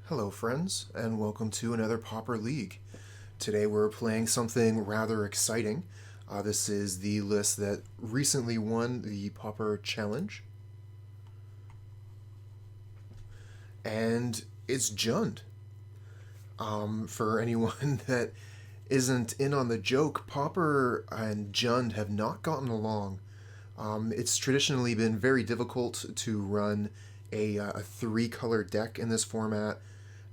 Hello friends, and welcome to another Pauper League. Today we're playing something rather exciting. This is the list that recently won the Pauper Challenge. And it's Jund. For anyone that isn't in on the joke, Pauper and Jund have not gotten along. It's traditionally been very difficult to run a three-color deck in this format,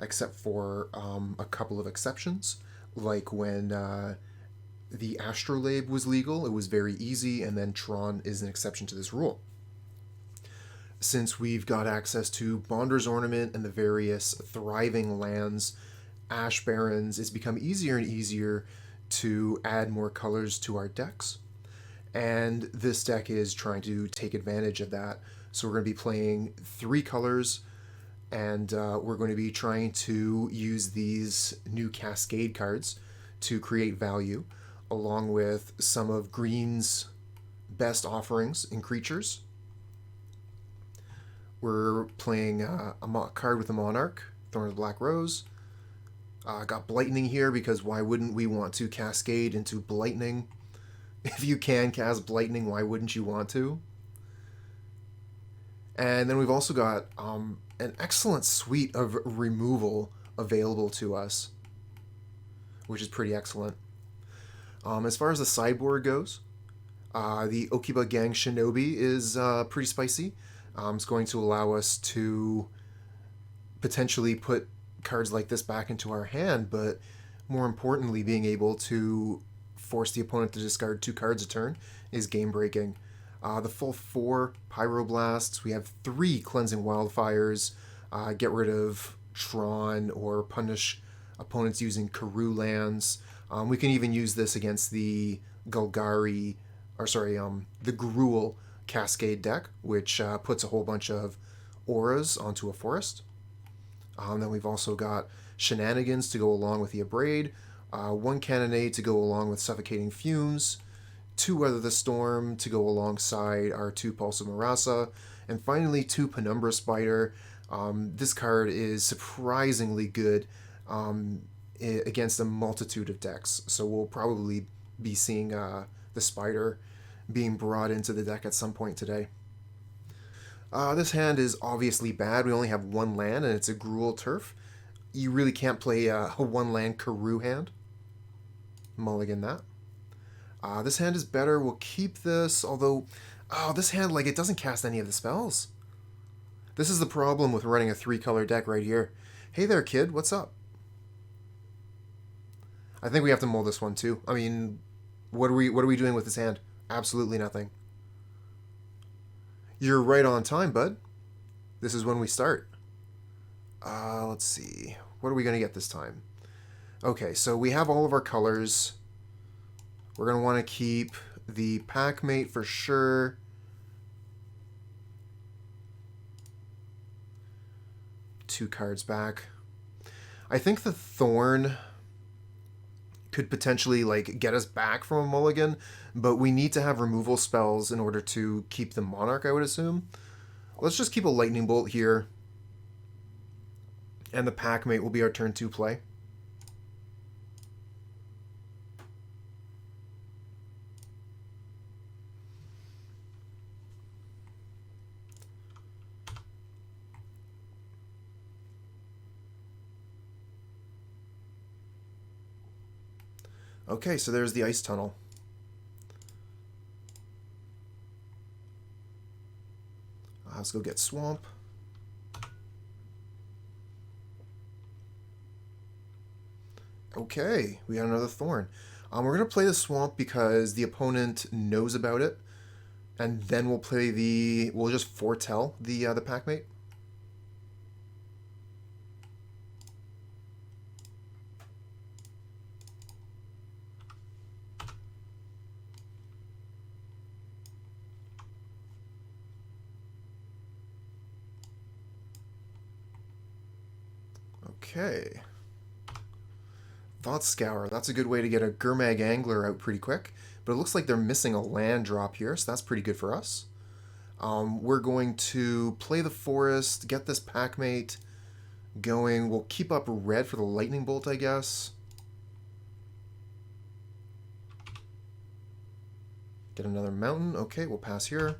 except for a couple of exceptions, like when the Astrolabe was legal, it was very easy, and then Tron is an exception to this rule. Since we've got access to Bonder's Ornament and the various thriving lands, Ash Barrens, it's become easier and easier to add more colors to our decks. And this deck is trying to take advantage of that. So we're going to be playing three colors, and we're going to be trying to use these new Cascade cards to create value, along with some of Green's best offerings in creatures. We're playing a card with a Monarch, Thorn of the Black Rose. Got Blightning here because why wouldn't we want to Cascade into Blightning? If you can cast Blightning, why wouldn't you want to? And then we've also got an excellent suite of removal available to us, which is pretty excellent. As far as the sideboard goes, the Okiba-Gang Shinobi is pretty spicy. It's going to allow us to potentially put cards like this back into our hand, but more importantly, being able to force the opponent to discard 2 cards a turn is game-breaking. The full 4 Pyroblasts, we have 3 Cleansing Wildfires, get rid of Tron or punish opponents using Gruul lands. We can even use this against the the Gruul Cascade deck, which puts a whole bunch of auras onto a forest. Then we've also got Shenanigans to go along with the Abrade, 1 Cannonade to go along with Suffocating Fumes, 2 Weather the Storm to go alongside our 2 Pulse of Murasa, and finally 2 Penumbra Spider. This card is surprisingly good against a multitude of decks, so we'll probably be seeing the Spider being brought into the deck at some point today. This hand is obviously bad. We only have 1 land, and it's a Gruul Turf. You really can't play a 1-land Karoo hand. Mulligan that. This hand is better. We'll keep this, although this hand, it doesn't cast any of the spells. This is the problem with running a 3-color deck right here. Hey there, kid. What's up? I think we have to mull this one too. I mean, what are we doing with this hand? Absolutely nothing. You're right on time, bud. This is when we start. Let's see. What are we going to get this time? Okay, so we have all of our colors. We're going to want to keep the Packmate for sure. Two cards back. I think the Thorn could potentially get us back from a mulligan, but we need to have removal spells in order to keep the Monarch, I would assume. Let's just keep a Lightning Bolt here, and the Packmate will be our turn 2 play. Okay, so there's the Ice Tunnel. Let's go get Swamp. Okay, we got another Thorn. We're going to play the Swamp because the opponent knows about it, and then we'll just foretell the Packmate. Okay. Thought Scour. That's a good way to get a Gurmag Angler out pretty quick. But it looks like they're missing a land drop here, so that's pretty good for us. We're going to play the Forest, get this Packmate, going. We'll keep up red for the lightning bolt, I guess. Get another mountain. Okay, we'll pass here.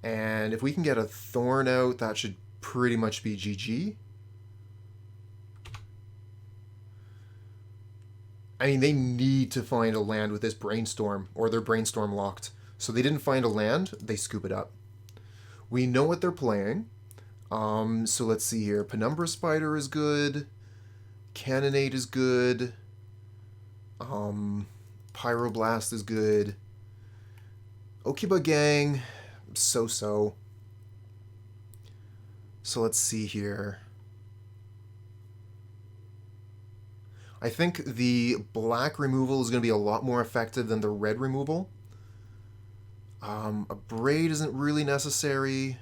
And if we can get a Thorn out, that should pretty much be GG. I mean, they need to find a land with this Brainstorm, or they're Brainstorm locked. So they didn't find a land, they scoop it up. We know what they're playing. So let's see here. Penumbra Spider is good. Cannonade is good. Pyroblast is good. Okiba-Gang, so-so. So let's see here. I think the black removal is going to be a lot more effective than the red removal. Abrade isn't really necessary.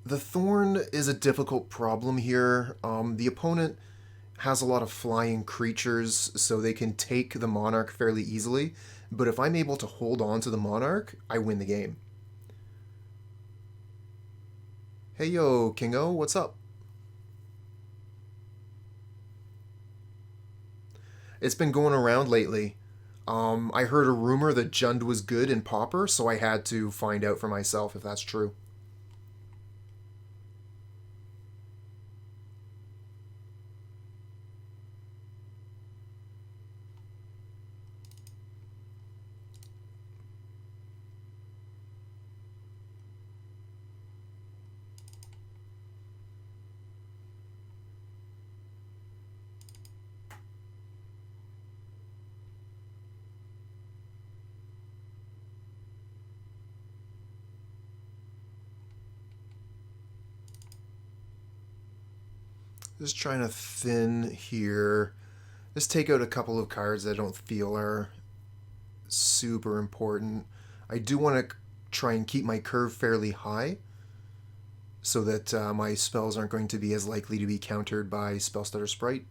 The Thorn is a difficult problem here. The opponent has a lot of flying creatures, so they can take the Monarch fairly easily. But if I'm able to hold on to the Monarch, I win the game. Hey yo, Kingo, what's up? It's been going around lately. I heard a rumor that Jund was good in Pauper, so I had to find out for myself if that's true. Just trying to thin here. Just take out a couple of cards that I don't feel are super important. I do want to try and keep my curve fairly high so that my spells aren't going to be as likely to be countered by Spellstutter Sprite.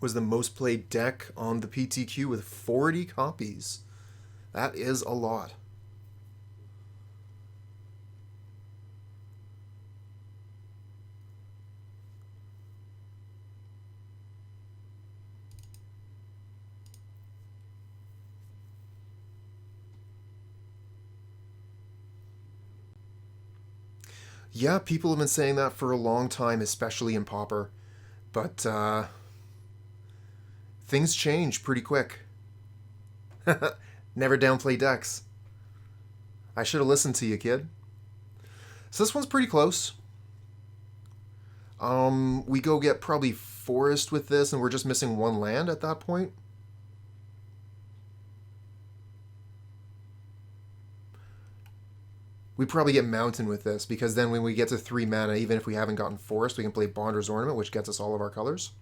Was the most played deck on the PTQ with 40 copies. That is a lot. Yeah, people have been saying that for a long time, especially in Pauper. But, things change pretty quick. Never downplay decks. I should have listened to you, kid. So this one's pretty close. We go get probably Forest with this, and we're just missing one land at that point. We probably get Mountain with this, because then when we get to 3 mana, even if we haven't gotten Forest, we can play Bonder's Ornament, which gets us all of our colors.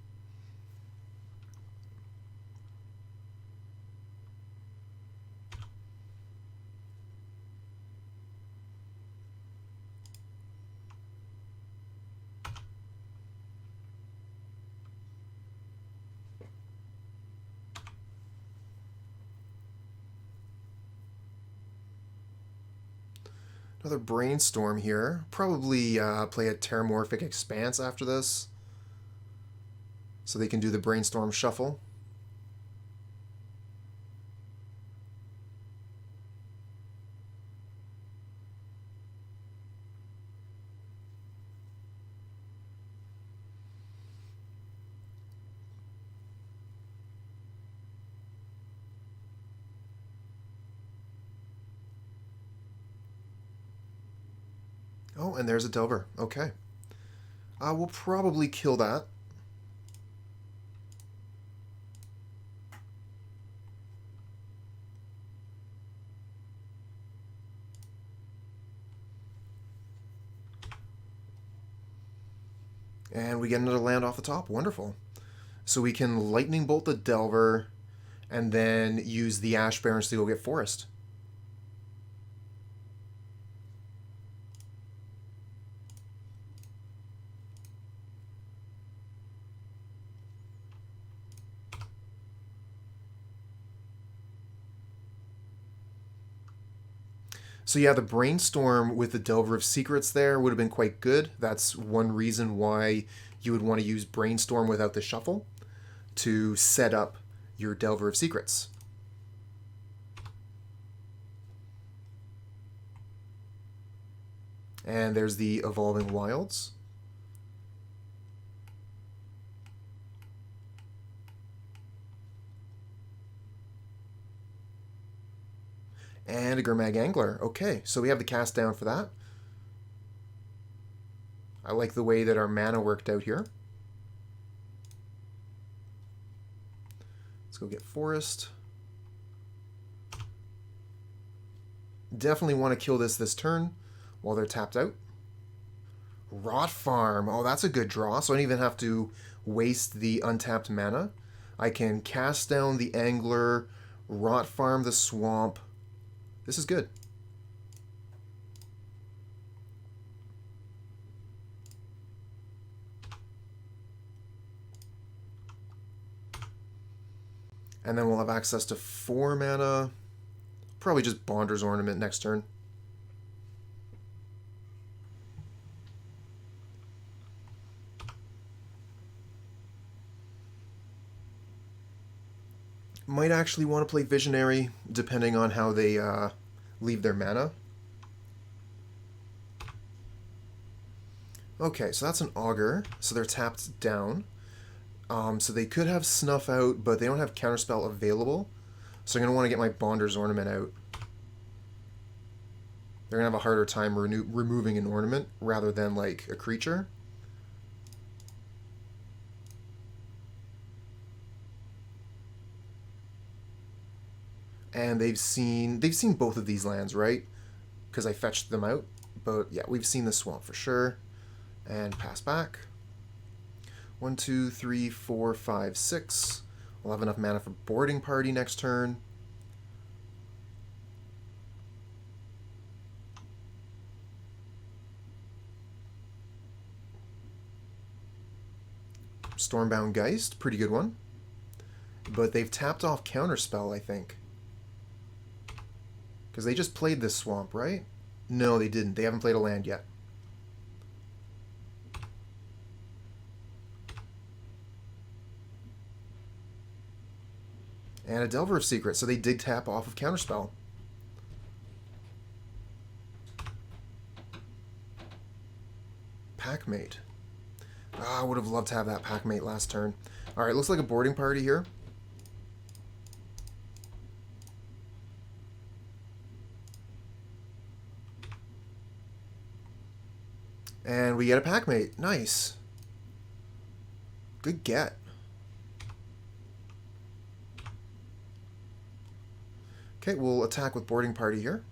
Another Brainstorm here. Probably play a Terramorphic Expanse after this, so they can do the Brainstorm Shuffle. Oh, and there's a Delver. Okay. We'll probably kill that. And we get another land off the top. Wonderful. So we can Lightning Bolt the Delver and then use the Ash Barrens to go get Forest. So yeah, the Brainstorm with the Delver of Secrets there would have been quite good. That's one reason why you would want to use Brainstorm without the shuffle to set up your Delver of Secrets. And there's the Evolving Wilds. And a Gurmag Angler. Okay, so we have the cast down for that. I like the way that our mana worked out here. Let's go get Forest. Definitely want to kill this turn while they're tapped out. Rot Farm. Oh, that's a good draw. So I don't even have to waste the untapped mana. I can cast down the Angler, Rot Farm the Swamp. This is good. And then we'll have access to 4 mana. Probably just Bonder's Ornament next turn. Might actually want to play Visionary, depending on how they leave their mana. Okay, so that's an Augur, so they're tapped down. So they could have Snuff out, but they don't have Counterspell available. So I'm going to want to get my Bonder's Ornament out. They're going to have a harder time removing an ornament rather than like a creature. And they've seen both of these lands, right? Because I fetched them out. But yeah, we've seen the swamp for sure. And pass back. 1, 2, 3, 4, 5, 6. We'll have enough mana for Boarding Party next turn. Stormbound Geist, pretty good one. But they've tapped off Counterspell, I think. Because they just played this swamp, right? No, they didn't. They haven't played a land yet. And a Delver of Secrets, so they did tap off of Counterspell. Packmate. I would have loved to have that Packmate last turn. Alright, looks like a Boarding Party here. And we get a Packmate. Nice. Good get. Okay, we'll attack with Boarding Party here.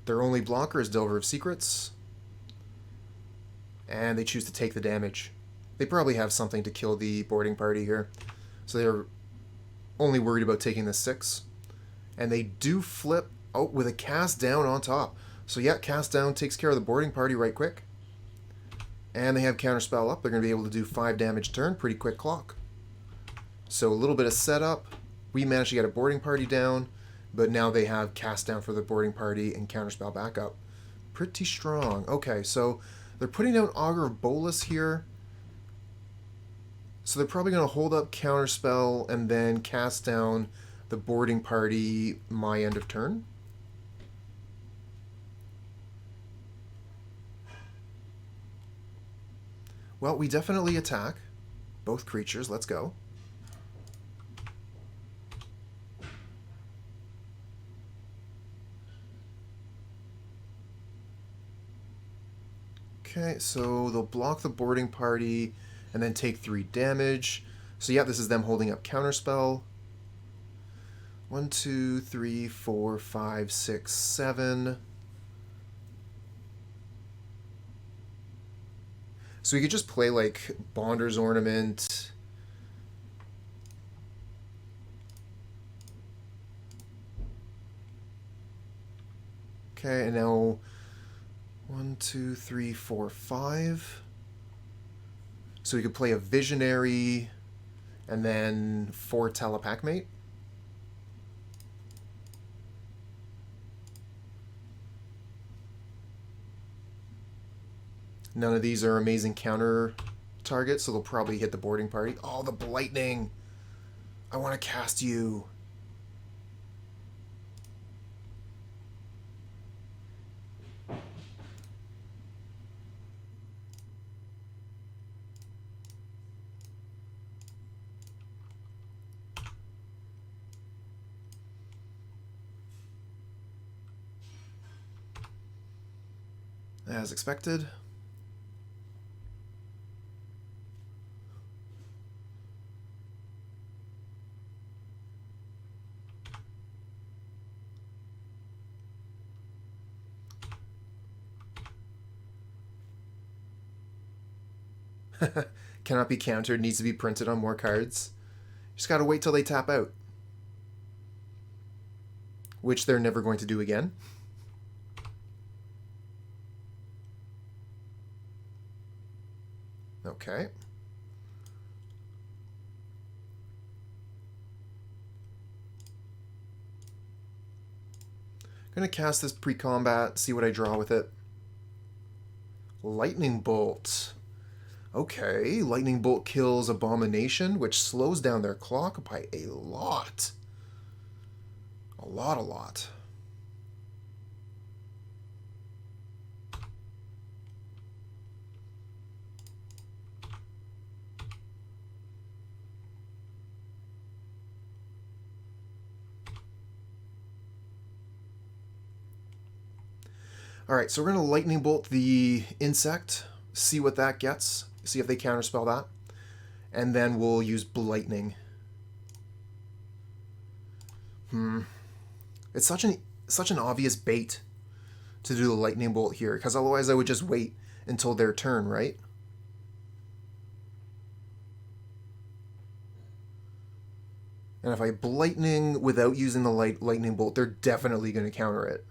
Their only blocker is Delver of Secrets. And they choose to take the damage. They probably have something to kill the Boarding Party here. So they're only worried about taking the 6. And they do flip out with a cast down on top. So yeah, cast down takes care of the Boarding Party right quick. And they have Counterspell up. They're going to be able to do 5 damage turn. Pretty quick clock. So a little bit of setup. We managed to get a Boarding Party down. But now they have cast down for the Boarding Party and Counterspell backup. Pretty strong. Okay, so they're putting down Augur of Bolas here. So they're probably going to hold up Counterspell and then cast down the Boarding Party my end of turn. Well, we definitely attack both creatures. Let's go. Okay, so they'll block the Boarding Party and then take 3 damage. So yeah, this is them holding up Counterspell. 1, 2, 3, 4, 5, 6, 7. So we could just play like Bonder's Ornament. Okay, and now 1, 2, 3, 4, 5. So we could play a Visionary and then foretell a Packmate. None of these are amazing counter targets, so they'll probably hit the boarding party. Oh, the Blightning! I want to cast you. As expected. Cannot be countered, needs to be printed on more cards. Just gotta wait till they tap out. Which they're never going to do again. Okay. I'm gonna cast this pre-combat, see what I draw with it. Lightning Bolt. Okay, Lightning Bolt kills Abomination, which slows down their clock by a lot. A lot. Alright, so we're going to Lightning Bolt the Insect, see what that gets, see if they counterspell that, and then we'll use Blightning. It's such an obvious bait to do the Lightning Bolt here, because otherwise I would just wait until their turn, right? And if I Blightning without using the Lightning Bolt, they're definitely going to counter it.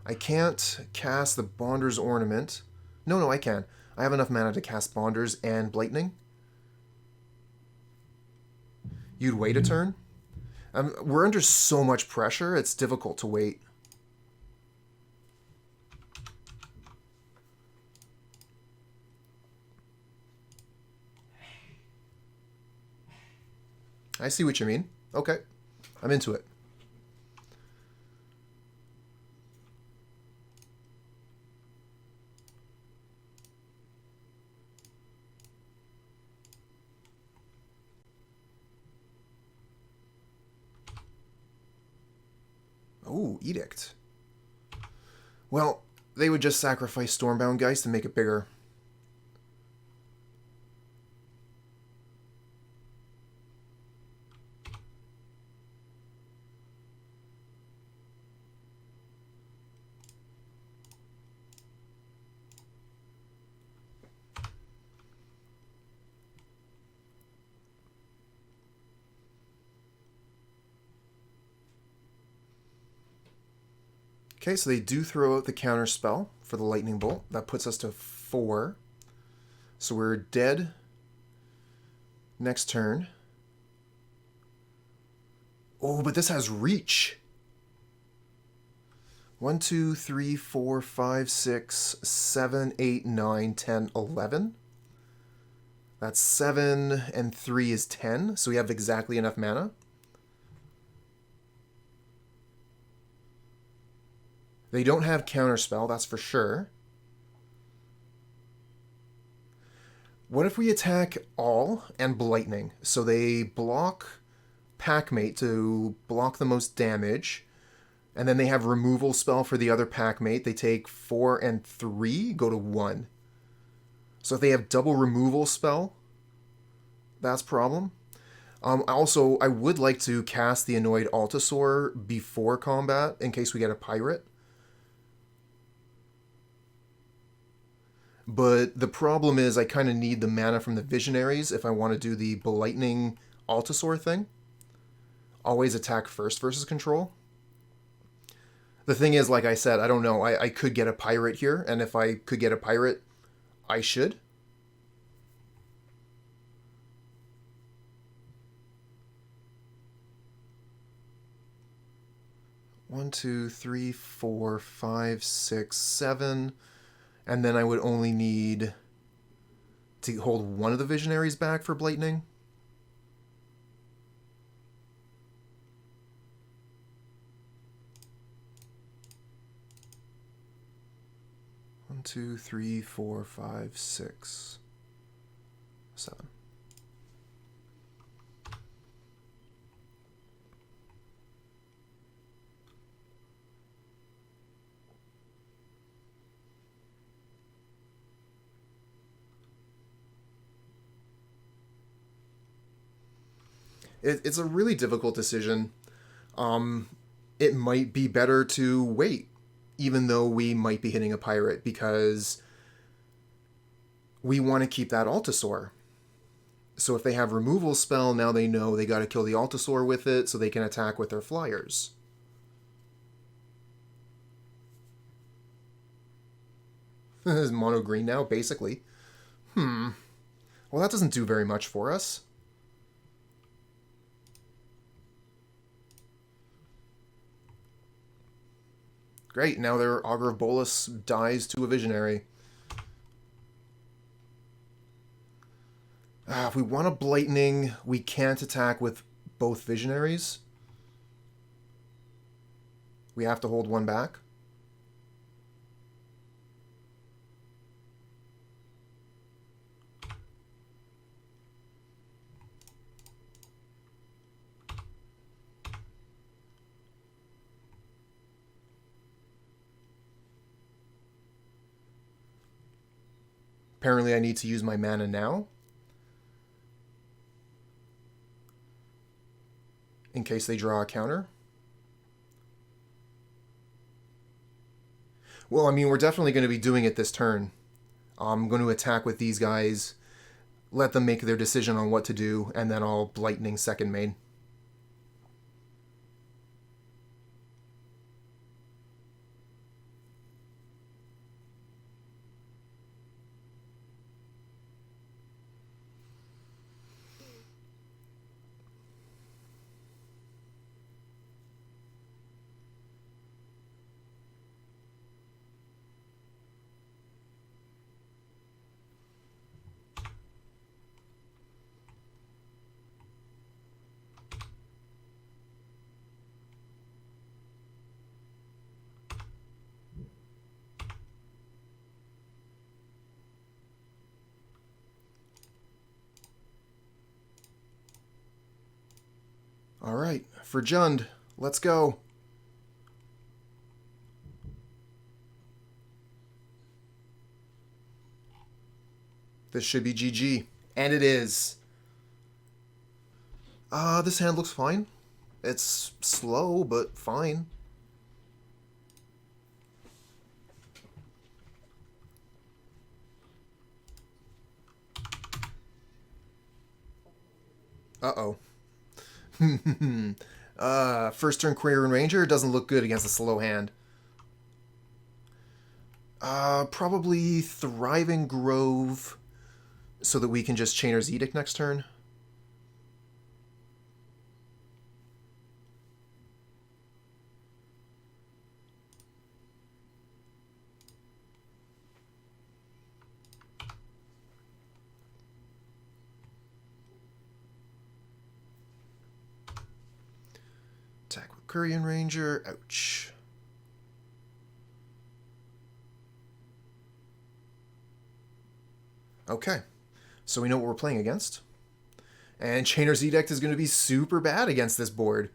I can't cast the Bonder's Ornament. No, I can. I have enough mana to cast Bonder's and Blightning. You'd wait a turn? We're under so much pressure, it's difficult to wait. I see what you mean. Okay. I'm into it. Ooh, Edict. Well, they would just sacrifice Stormbound Geist to make it bigger. Okay, so they do throw out the counter spell for the Lightning Bolt. That puts us to 4. So we're dead next turn. Oh, but this has reach. 1, 2, 3, 4, 5, 6, 7, 8, 9, 10, 11. That's 7 and 3 is 10. So we have exactly enough mana. They don't have counterspell, that's for sure. What if we attack all and Blightning? So they block Packmate to block the most damage. And then they have removal spell for the other Packmate. They take 4 and 3, go to 1. So if they have double removal spell, that's a problem. Also, I would like to cast the Annoyed Altisaur before combat in case we get a pirate. But the problem is I kind of need the mana from the Visionaries if I want to do the Blightning Altisaur thing. Always attack first versus control. The thing is, like I said, I don't know. I could get a pirate here, and if I could get a pirate, I should. One, two, three, four, five, six, 7. And then I would only need to hold one of the Visionaries back for Blightning. One, two, three, four, five, six, seven. It's a really difficult decision. It might be better to wait, even though we might be hitting a pirate, because we want to keep that Altisaur. So if they have removal spell, now they know they got to kill the Altisaur with it so they can attack with their flyers. Is mono green now, basically. Well, that doesn't do very much for us. Great, now their Augur of Bolus dies to a Visionary. If we want a Blightning, we can't attack with both Visionaries. We have to hold one back. Apparently I need to use my mana now, in case they draw a counter. Well, I mean, we're definitely going to be doing it this turn. I'm going to attack with these guys, let them make their decision on what to do, and then I'll Blightning second main. Alright, for Jund, let's go. This should be GG. And it is. This hand looks fine. It's slow, but fine. Uh-oh. First turn Quarian Ranger doesn't look good against a slow hand. Probably Thriving Grove so that we can just Chainer's Edict next turn. Attack with Quarian Ranger. Ouch. Okay. So we know what we're playing against. And Chainer's Edict is going to be super bad against this board.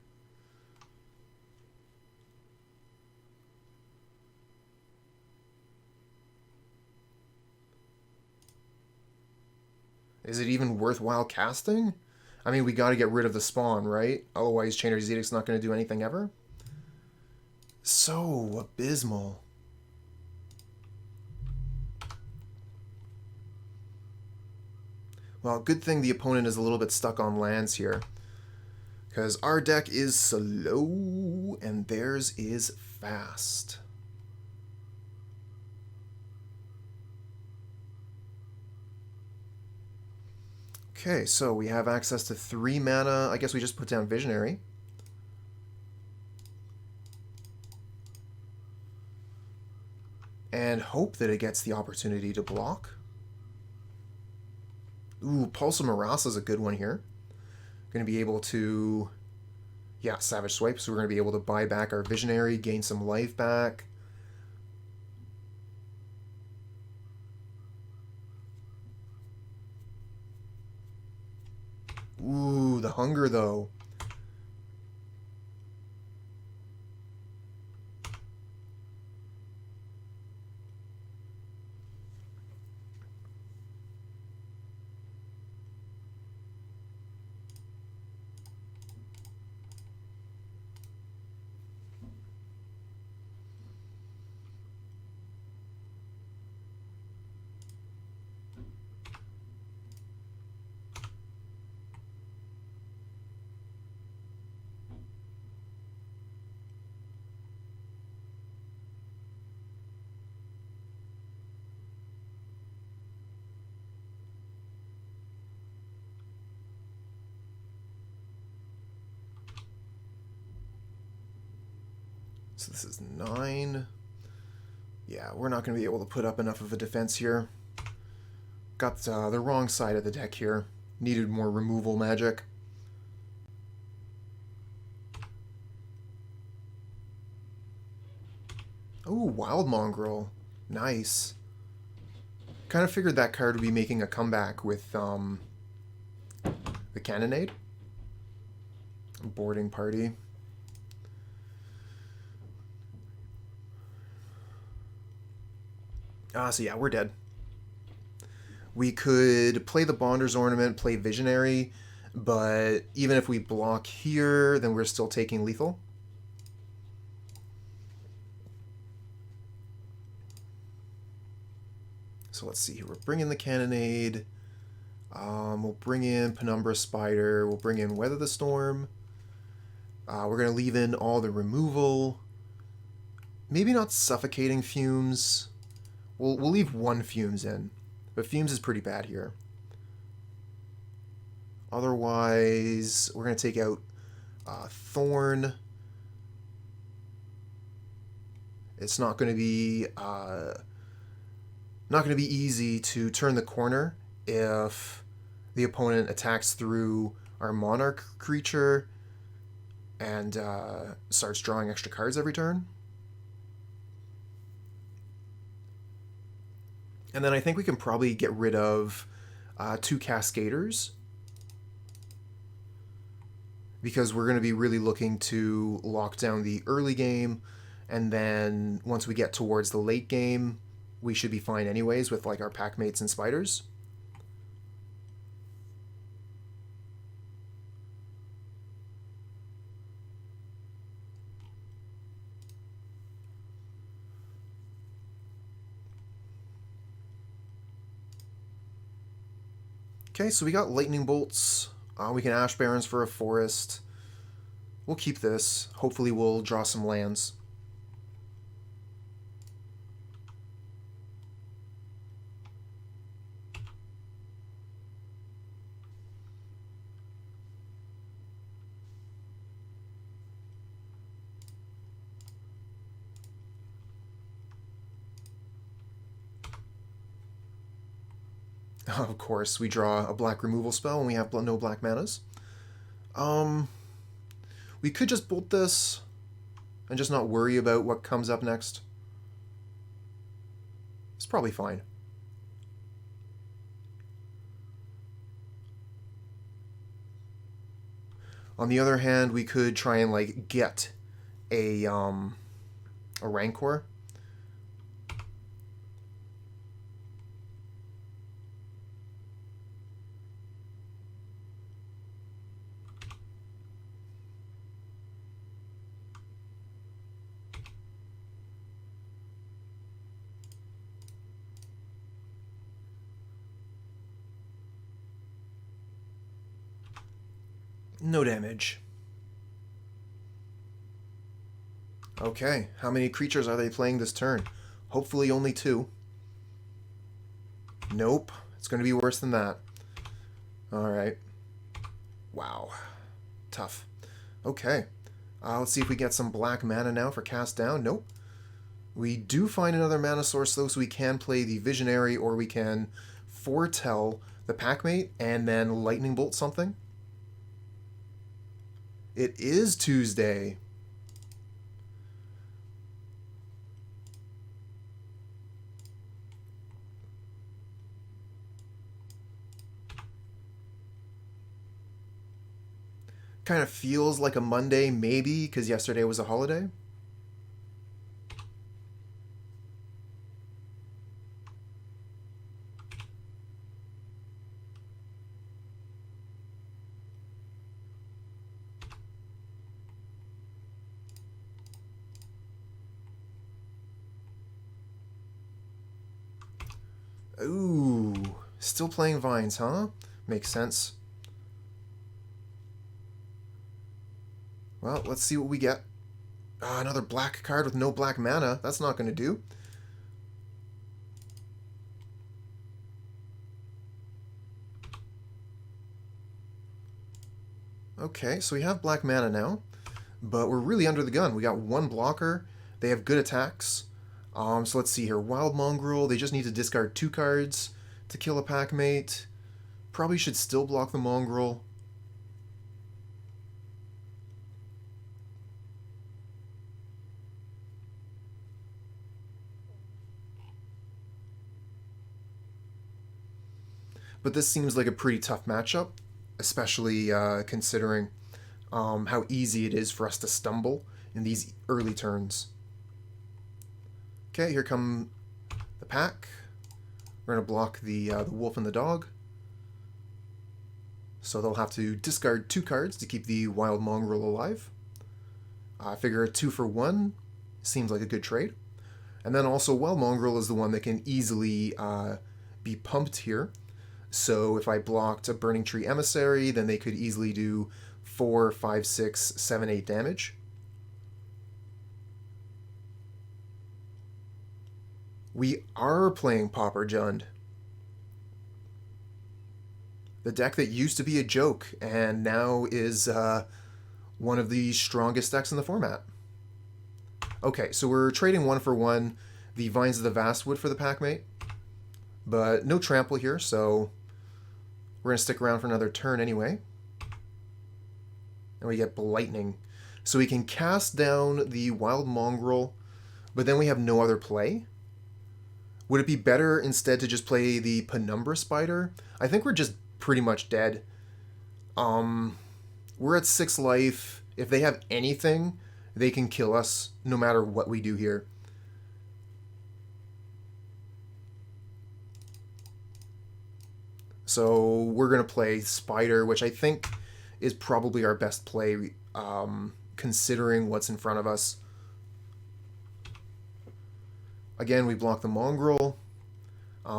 Is it even worthwhile casting? I mean, we got to get rid of the spawn, right? Otherwise, Chainer's Edict's not going to do anything ever. So abysmal. Well, good thing the opponent is a little bit stuck on lands here. Because our deck is slow, and theirs is fast. Okay, so we have access to 3 mana. I guess we just put down Visionary. and hope that it gets the opportunity to block. Ooh, Pulse of Murasa is a good one here. Going to be able to... Yeah, Savage Swipe, so we're going to be able to buy back our Visionary, gain some life back. Ooh, the Hunger, though. So this is 9. Yeah, we're not going to be able to put up enough of a defense here. Got the wrong side of the deck here. Needed more removal magic. Ooh, Wild Mongrel. Nice. Kind of figured that card would be making a comeback with the Cannonade. Boarding party. So yeah, we're dead. We could play the Bonder's Ornament, play Visionary, but even if we block here, then we're still taking lethal. So let's see here. We're bringing the Cannonade. We'll bring in Penumbra Spider. We'll bring in Weather the Storm. We're going to leave in all the removal. Maybe not Suffocating Fumes. We'll leave 1 Fumes in. But Fumes is pretty bad here. Otherwise, we're going to take out Thorn. It's not going to be easy to turn the corner if the opponent attacks through our Monarch creature and starts drawing extra cards every turn. And then I think we can probably get rid of 2 Cascaders, because we're going to be really looking to lock down the early game, and then once we get towards the late game, we should be fine anyways with like our Packmates and Spiders. Okay, so we got Lightning Bolts. We can Ash Barrens for a forest. We'll keep this. Hopefully we'll draw some lands. Of course, we draw a black removal spell and we have no black manas. We could just bolt this and just not worry about what comes up next. It's probably fine. On the other hand, we could try and like get a Rancor. No damage. Okay, how many creatures are they playing this turn? Hopefully only 2. Nope, it's going to be worse than that. Alright. Wow. Tough. Okay. Let's see if we get some black mana now for cast down. Nope. We do find another mana source though, so we can play the Visionary, or we can foretell the Packmate and then lightning bolt something. It is Tuesday. Kind of feels like a Monday, maybe, because yesterday was a holiday. Ooh, still playing Vines, huh? Makes sense. Well, let's see what we get. Another black card with no black mana. That's not going to do. Okay, so we have black mana now, but we're really under the gun. We got one blocker. They have good attacks. So let's see here. Wild Mongrel, they just need to discard 2 cards to kill a Packmate. Probably should still block the Mongrel. But this seems like a pretty tough matchup, especially considering how easy it is for us to stumble in these early turns. Okay, here come the pack. We're going to block the wolf and the dog. So they'll have to discard 2 cards to keep the wild mongrel alive. I figure a 2 for 1 seems like a good trade. And then also wild mongrel is the one that can easily be pumped here. So if I blocked a Burning Tree Emissary, then they could easily do 4, 5, 6, 7, 8 damage. We are playing Pauper Jund. The deck that used to be a joke and now is one of the strongest decks in the format. Okay, so we're trading 1 for 1 the Vines of the Vastwood for the Packmate. But no trample here, so we're going to stick around for another turn anyway. And we get Blightning. So we can cast down the Wild Mongrel, but then we have no other play. Would it be better instead to just play the Penumbra Spider? I think we're just pretty much dead. We're at 6 life. If they have anything, they can kill us no matter what we do here. So we're going to play Spider, which I think is probably our best play, considering what's in front of us. Again, we block the Mongrel.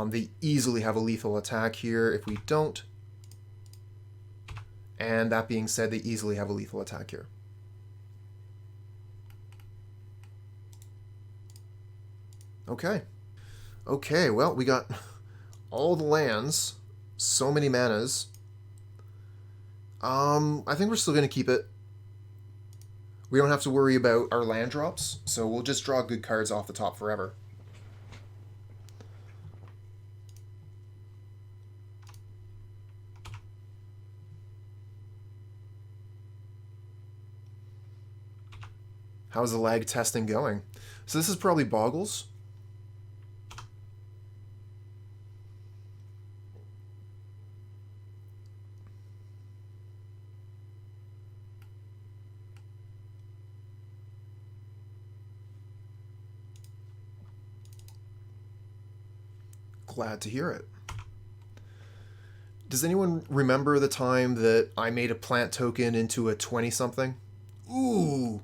They easily have a lethal attack here if we don't. And that being said, they easily have a lethal attack here. Okay. Okay, well, we got all the lands. So many manas. I think we're still going to keep it. We don't have to worry about our land drops, so we'll just draw good cards off the top forever. How's the lag testing going? So this is probably Boggles. Glad to hear it. Does anyone remember the time that I made a plant token into a 20-something? Ooh,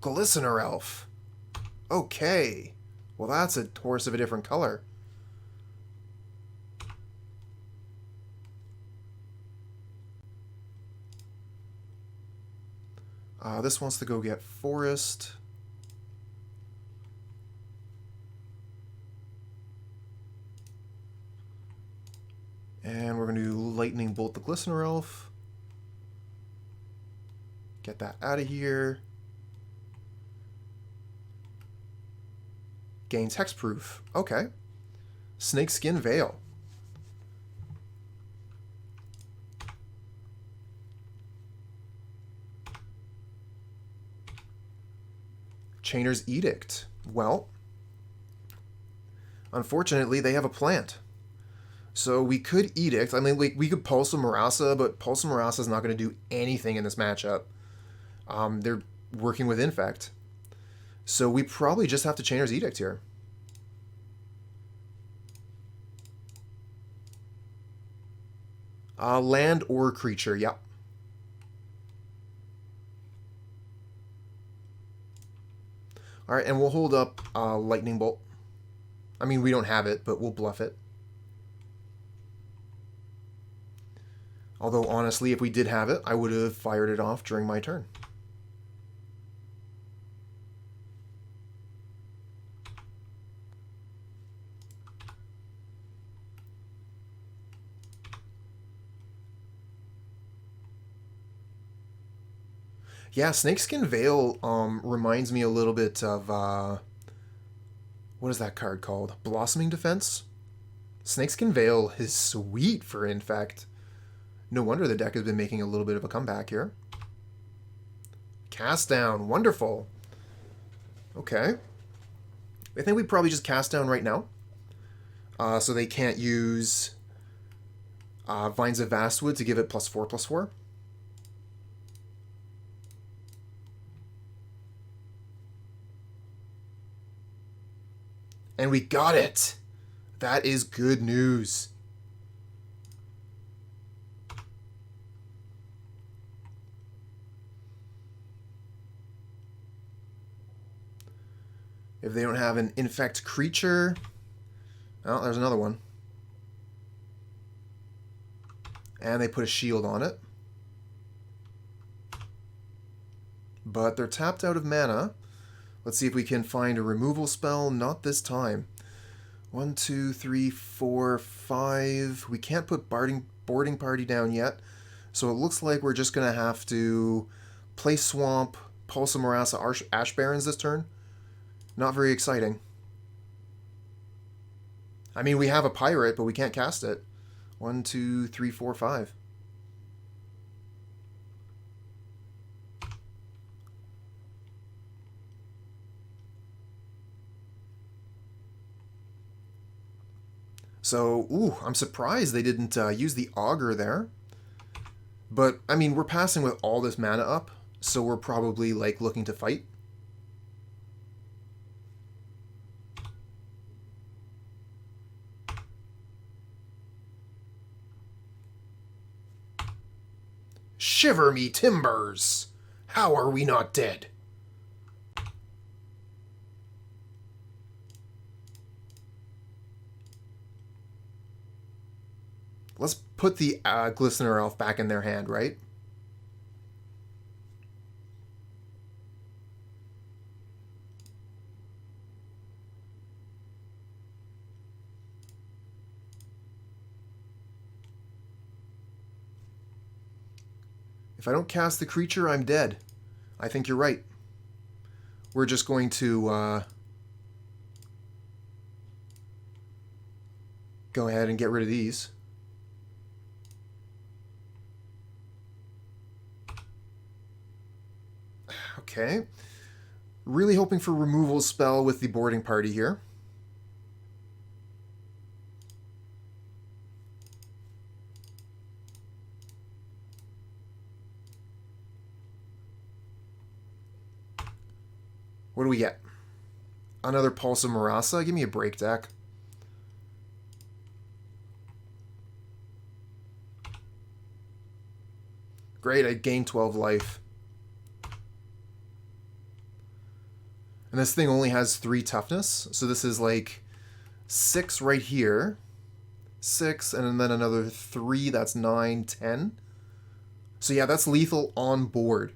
Glistener Elf. Okay. Well, that's a horse of a different color. This wants to go get Forest. And we're going to Lightning Bolt the Glistener Elf. Get that out of here. Gains hexproof. Okay. Snakeskin Veil. Chainer's Edict. Well, unfortunately, they have a plant. So we could Edict. I mean, we could Pulse of Murasa, but Pulse of Murasa is not going to do anything in this matchup. They're working with Infect. So we probably just have to Chainer's Edict here. Land or creature, yep. Alright, and we'll hold up Lightning Bolt. I mean, we don't have it, but we'll bluff it. Although, honestly, if we did have it, I would have fired it off during my turn. Yeah, Snakeskin Veil reminds me a little bit of, what is that card called? Blossoming Defense? Snakeskin Veil is sweet for Infect. No wonder the deck has been making a little bit of a comeback here. Cast down, wonderful. Okay. I think we probably just cast down right now. So they can't use Vines of Vastwood to give it +4/+4. And we got it! That is good news. If they don't have an Infect creature... Oh, there's another one. And they put a shield on it. But they're tapped out of mana. Let's see if we can find a removal spell. Not this time. 1, 2, 3, 4, 5. We can't put boarding party down yet. So it looks like we're just going to have to play Swamp, Pulse of Murasa, Ash Barrens this turn. Not very exciting. I mean, we have a pirate, but we can't cast it. 1, 2, 3, 4, 5. So, ooh, I'm surprised they didn't use the Augur there. But, I mean, we're passing with all this mana up, so we're probably, like, looking to fight. Shiver me timbers! How are we not dead? Let's put the Glistener Elf back in their hand, right? If I don't cast the creature, I'm dead. I think you're right. We're just going to go ahead and get rid of these. Okay. Really hoping for removal spell with the boarding party here. What do we get? Another Pulse of Murasa? Give me a break, deck. Great, I gained 12 life. And this thing only has 3 toughness, so this is like 6 right here. 6, and then another 3, that's 9, 10. So yeah, that's lethal on board.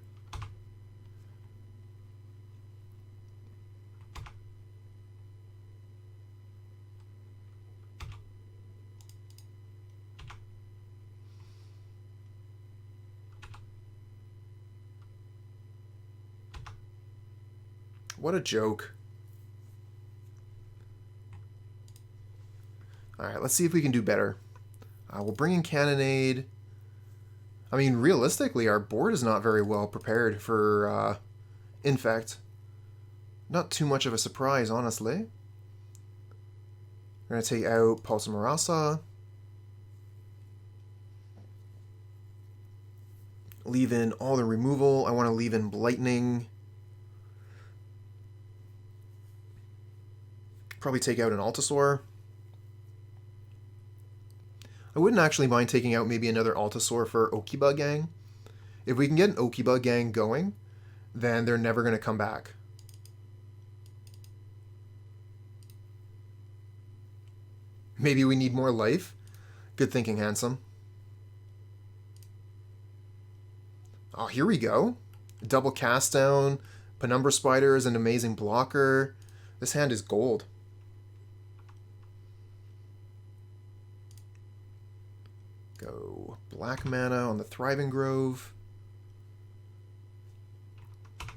What a joke. Alright, let's see if we can do better. We'll bring in Cannonade. I mean, realistically, our board is not very well prepared for Infect. Not too much of a surprise, honestly. We're going to take out Pulse of Murasa. Leave in all the removal. I want to leave in Blightning. Probably take out an Altisaur. I wouldn't actually mind taking out maybe another Altisaur for Okiba-Gang. If we can get an Okiba-Gang going, then they're never going to come back. Maybe we need more life. Good thinking, handsome. Oh, here we go. Double cast down. Penumbra Spider is an amazing blocker. This hand is gold. Go black mana on the Thriving Grove.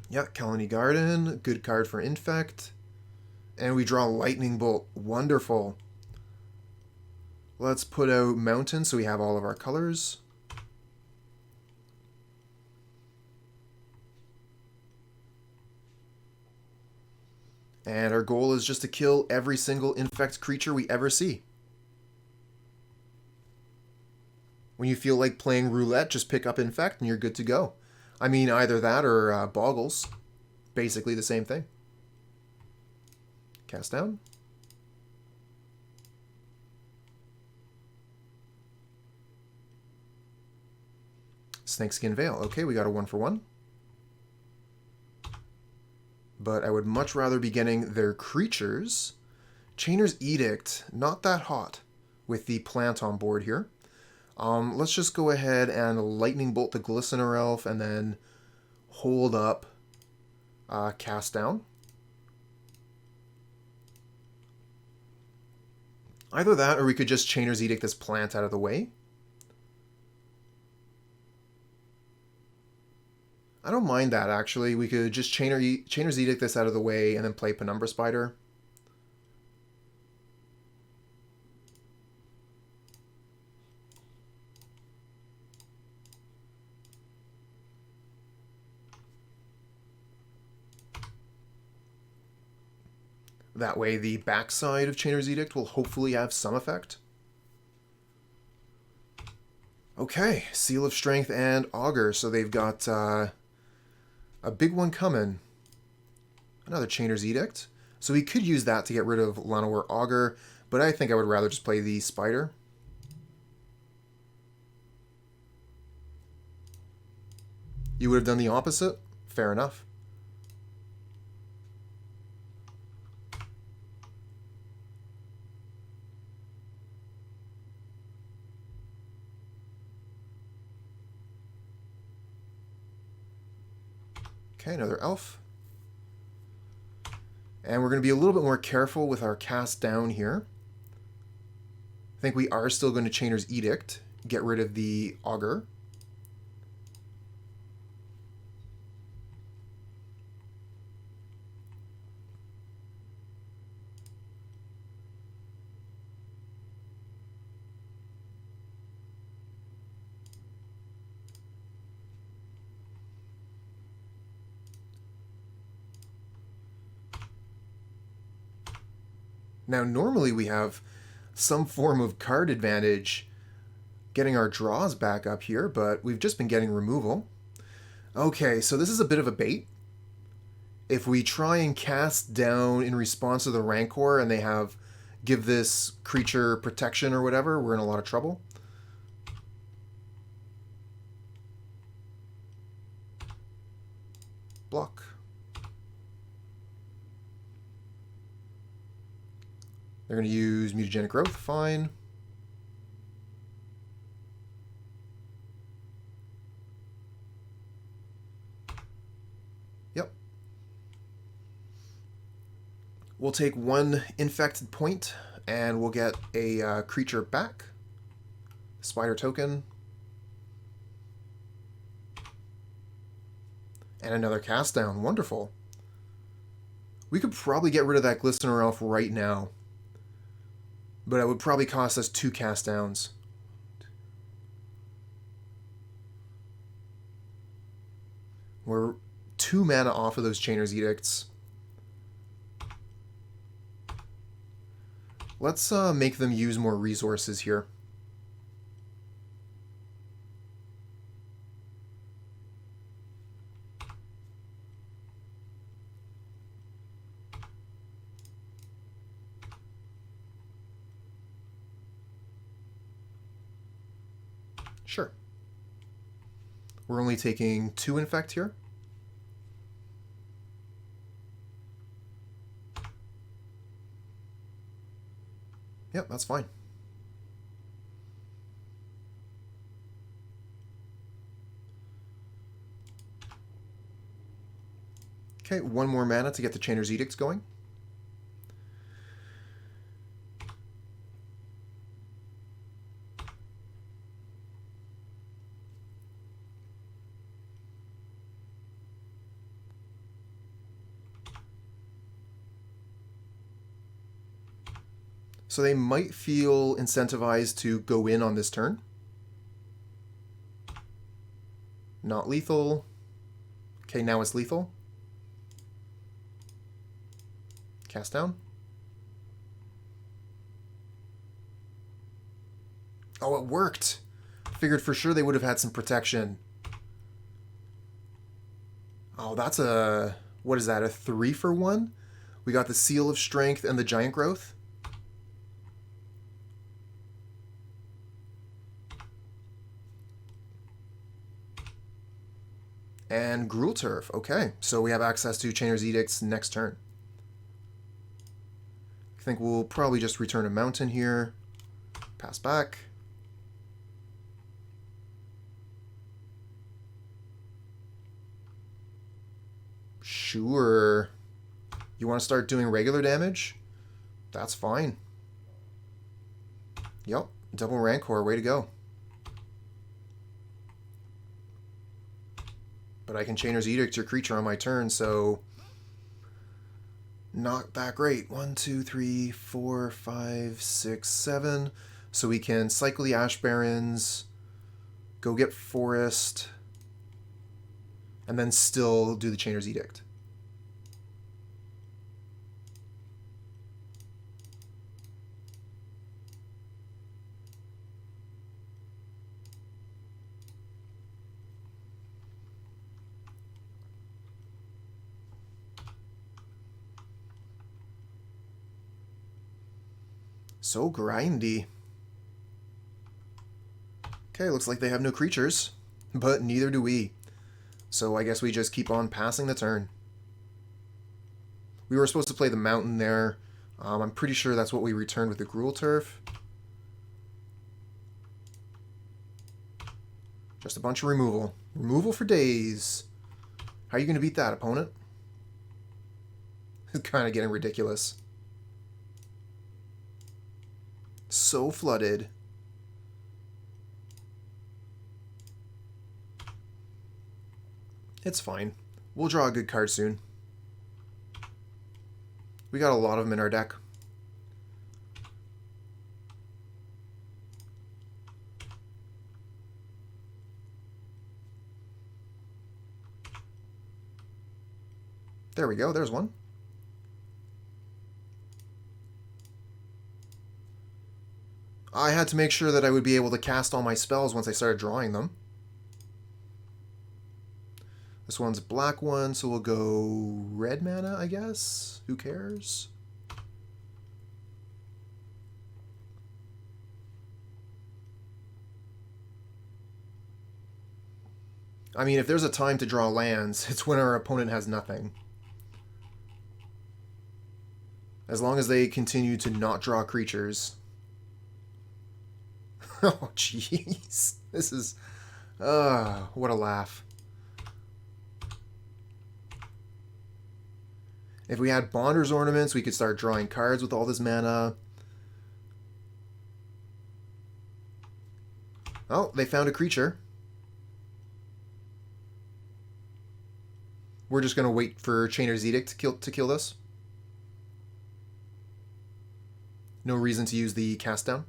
Yeah, Colony Garden. Good card for Infect. And we draw Lightning Bolt. Wonderful. Let's put out Mountain so we have all of our colors. And our goal is just to kill every single Infect creature we ever see. When you feel like playing roulette, just pick up Infect and you're good to go. I mean, either that or Boggles. Basically the same thing. Cast down. Snakeskin Veil. Okay, we got a 1-for-1. But I would much rather be getting their creatures. Chainer's Edict, not that hot with the plant on board here. Let's just go ahead and Lightning Bolt the Glistener Elf and then hold up Cast Down. Either that or we could just Chainer's Edict this plant out of the way. I don't mind that, actually. We could just Chainer's Edict this out of the way and then play Penumbra Spider. That way the backside of Chainer's Edict will hopefully have some effect. Okay, Seal of Strength and Augur, so they've got a big one coming. Another Chainer's Edict. So we could use that to get rid of Llanowar Augur, but I think I would rather just play the Spider. You would have done the opposite? Fair enough. Okay, another elf. And we're going to be a little bit more careful with our cast down here. I think we are still going to Chainer's Edict, get rid of the Augur. Now, normally we have some form of card advantage getting our draws back up here, but we've just been getting removal. Okay, so this is a bit of a bait. If we try and cast down in response to the Rancor and they have give this creature protection or whatever, we're in a lot of trouble. Block. They're going to use Mutagenic Growth, fine. Yep. We'll take one infected point, and we'll get a creature back. Spider token. And another cast down. Wonderful. We could probably get rid of that Glistener Elf right now. but it would probably cost us 2 cast downs. We're 2 mana off of those Chainer's Edicts. Let's make them use more resources here. Sure. We're only taking 2 Infect here. Yep, that's fine. Okay, 1 more mana to get the Chainer's Edicts going. So they might feel incentivized to go in on this turn. Not lethal. Okay, now it's lethal. Cast down. Oh, it worked. Figured for sure they would have had some protection. Oh, that's a... What is that? A 3-for-1? We got the Seal of Strength and the Giant Growth. And Gruul Turf. Okay, so we have access to Chainer's Edicts next turn. I think we'll probably just return a mountain here. Pass back. Sure. You want to start doing regular damage? That's fine. Yep, double Rancor, way to go. But I can Chainer's Edict your creature on my turn, so not that great. 1, 2, 3, 4, 5, 6, 7. So we can cycle the Ash Barrens, go get Forest, and then still do the Chainer's Edict. So grindy. Okay, looks like they have no creatures, but neither do we. So I guess we just keep on passing the turn. We were supposed to play the mountain there. I'm pretty sure that's what we returned with the Gruul Turf. Just a bunch of removal. Removal for days. How are you going to beat that, opponent? It's kind of getting ridiculous. So flooded. It's fine. We'll draw a good card soon. We got a lot of them in our deck. There we go. There's one. I had to make sure that I would be able to cast all my spells once I started drawing them. This one's a black one, so we'll go red mana, I guess? Who cares? I mean, if there's a time to draw lands, it's when our opponent has nothing. As long as they continue to not draw creatures. Oh, jeez. This is... what a laugh. If we had Bonder's Ornaments, we could start drawing cards with all this mana. Oh, they found a creature. We're just going to wait for Chainer's Edict to kill this. No reason to use the cast down.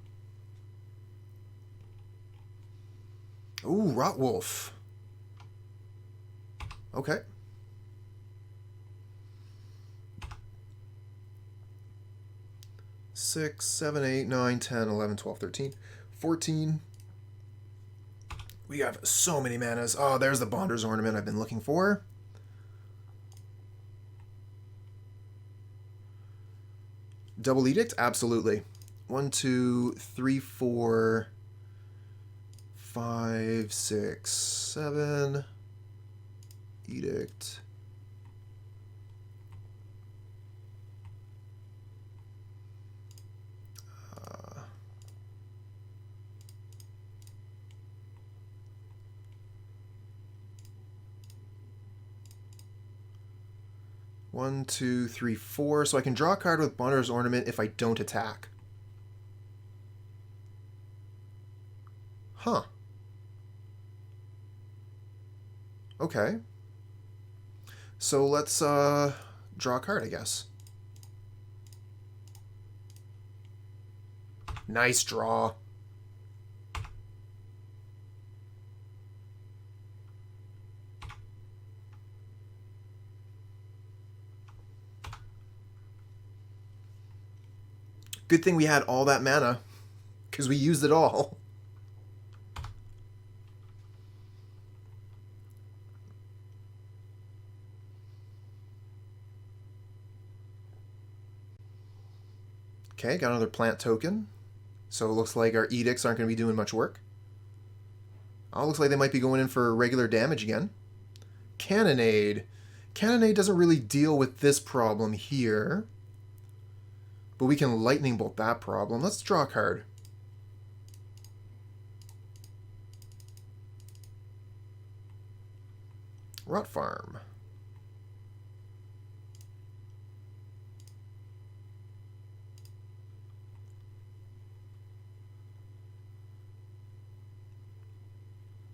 Ooh, Rotwolf. Okay. Six, 7, 8, 9, 10, 11, 12, 13, 14. We have so many manas. Oh, there's the Bonder's Ornament I've been looking for. Double Edict? Absolutely. 1, 2, 3, 4, 5, 6, 7. Edict. One, two, three, four. So I can draw a card with Bonder's Ornament if I don't attack. Huh. Okay. So let's draw a card, I guess. Nice draw. Good thing we had all that mana, because we used it all. Okay, got another plant token. So it looks like our edicts aren't going to be doing much work. Oh, looks like they might be going in for regular damage again. Cannonade. Cannonade doesn't really deal with this problem here. But we can lightning bolt that problem. Let's draw a card. Rot Farm.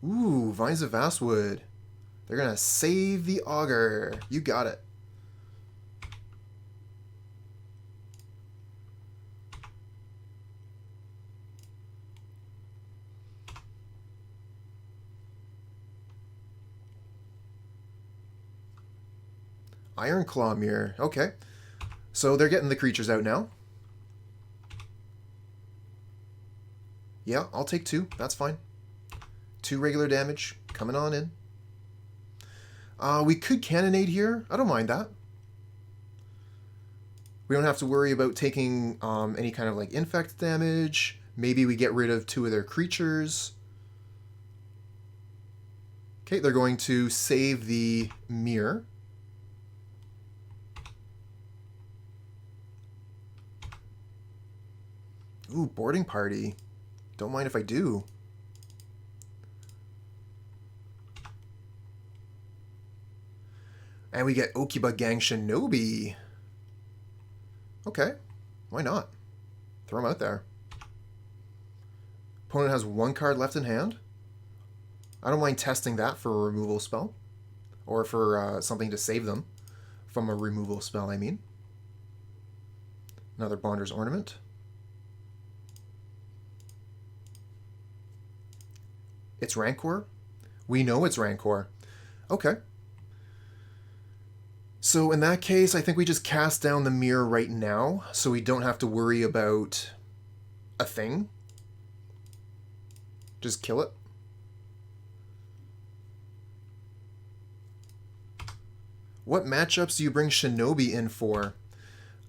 Ooh, Vines of Vastwood. They're going to save the Augur. You got it. Ironclaw Mirror. Okay. So they're getting the creatures out now. Yeah, I'll take 2. That's fine. 2 regular damage coming on in. We could Cannonade here. I don't mind that. We don't have to worry about taking any kind of like Infect damage. Maybe we get rid of 2 of their creatures. Okay, they're going to save the Mirror. Ooh, Boarding Party. Don't mind if I do. And we get Okiba-Gang Shinobi. Okay, why not? Throw him out there. Opponent has 1 card left in hand. I don't mind testing that for a removal spell. Or for something to save them from a removal spell, I mean. Another Bonder's Ornament. It's Rancor? We know it's Rancor. Okay. So in that case, I think we just cast down the mirror right now, so we don't have to worry about a thing. Just kill it. What matchups do you bring Shinobi in for?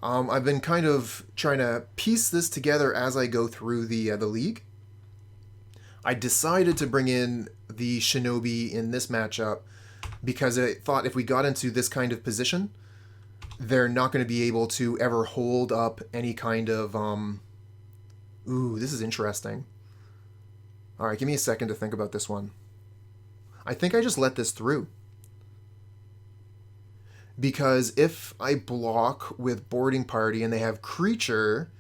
I've been kind of trying to piece this together as I go through the league. I decided to bring in the Shinobi in this matchup because I thought if we got into this kind of position, they're not going to be able to ever hold up any kind of... Ooh, this is interesting. All right, give me a second to think about this one. I think I just let this through. Because if I block with Boarding Party and they have Creature,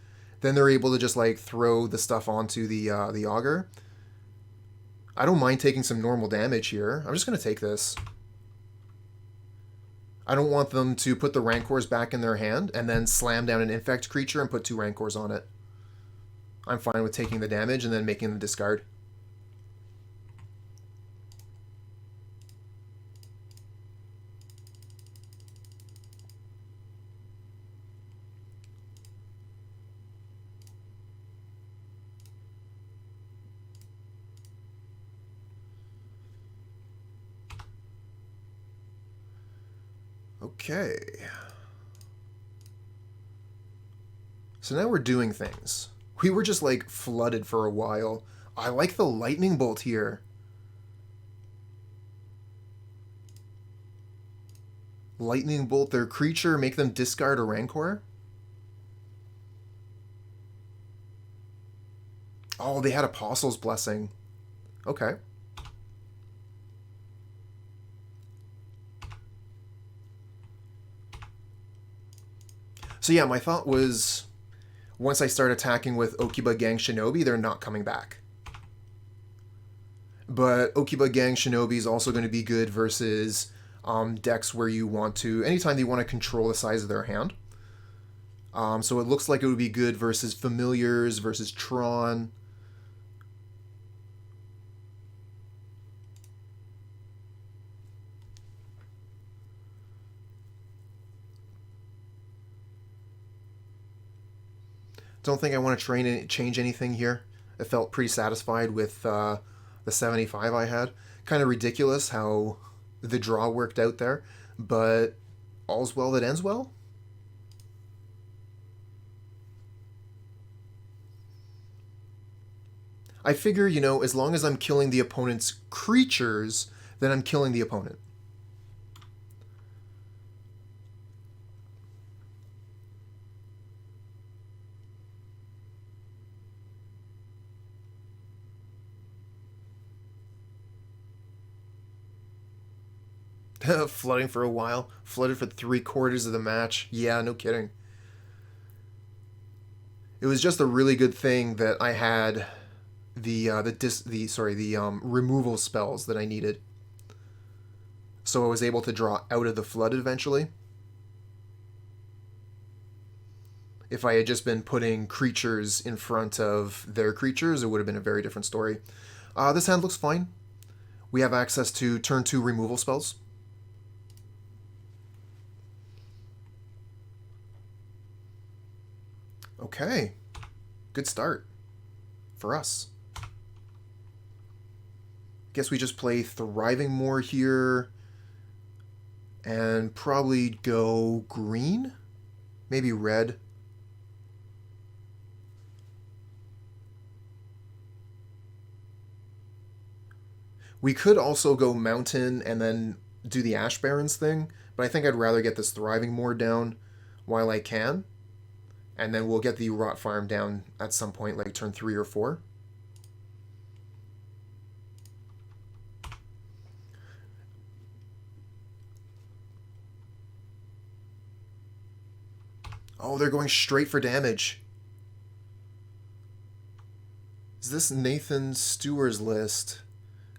then they're able to just like throw the stuff onto the Augur. I don't mind taking some normal damage here. I'm just going to take this. I don't want them to put the Rancors back in their hand and then slam down an Infect creature and put 2 Rancors on it. I'm fine with taking the damage and then making the discard. Okay. So now we're doing things. We were just like flooded for a while. I like the lightning bolt here. Lightning bolt their creature, make them discard a Rancor. Oh, they had Apostle's Blessing. Okay. So yeah, my thought was, once I start attacking with Okiba-Gang Shinobi, they're not coming back. But Okiba-Gang Shinobi is also going to be good versus decks where you want to, anytime you want to control the size of their hand. So it looks like it would be good versus Familiars, versus Tron. Don't think I want to change anything here. I felt pretty satisfied with the 75 I had. Kind of ridiculous how the draw worked out there, but all's well that ends well. I figure, you know, as long as I'm killing the opponent's creatures, then I'm killing the opponent. Flooding for a while. Flooded for 3/4 of the match. Yeah, no kidding. It was just a really good thing that I had the removal spells that I needed. So I was able to draw out of the flooded eventually. If I had just been putting creatures in front of their creatures, it would have been a very different story. This hand looks fine. We have access to turn 2 removal spells. Okay, good start for us. Guess we just play Thriving Moor here and probably go green, maybe red. We could also go mountain and then do the Ash Barrens thing, but I think I'd rather get this Thriving Moor down while I can. And then we'll get the Rot Farm down at some point, like turn 3 or 4. Oh, they're going straight for damage. Is this Nathan Stewart's list?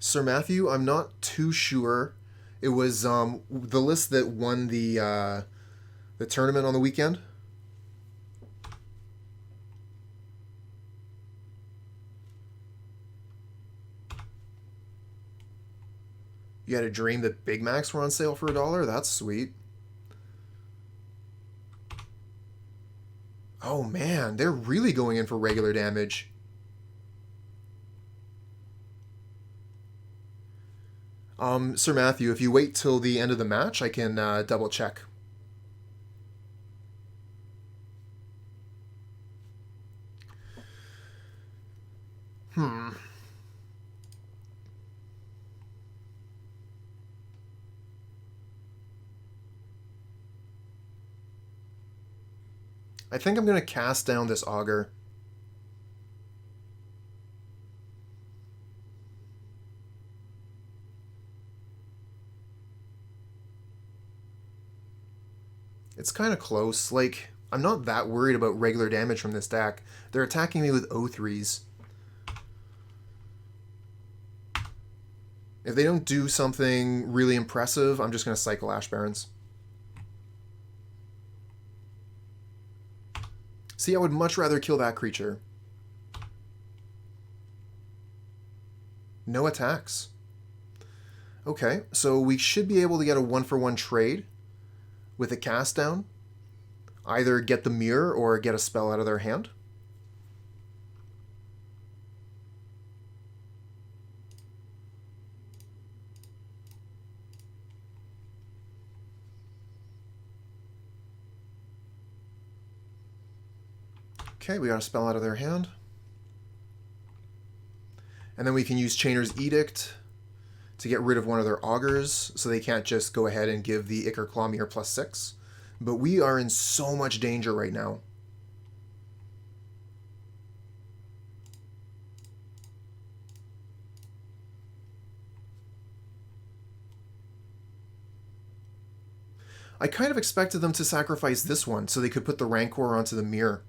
Sir Matthew, I'm not too sure. It was the list that won the tournament on the weekend. You had a dream that Big Macs were on sale for $1? That's sweet. Oh man, they're really going in for regular damage. Sir Matthew, if you wait till the end of the match, I can double check. I think I'm going to cast down this Augur. It's kind of close. Like, I'm not that worried about regular damage from this deck. They're attacking me with O3s. If they don't do something really impressive, I'm just going to cycle Ash Barrens. See, I would much rather kill that creature. No attacks. Okay, so we should be able to get a 1-for-1 trade with a cast down. Either get the mirror or get a spell out of their hand. Okay, we got a spell out of their hand. And then we can use Chainer's Edict to get rid of one of their augurs, so they can't just go ahead and give the Ichor Claw Mirror +6. But we are in so much danger right now. I kind of expected them to sacrifice this one so they could put the Rancor onto the mirror.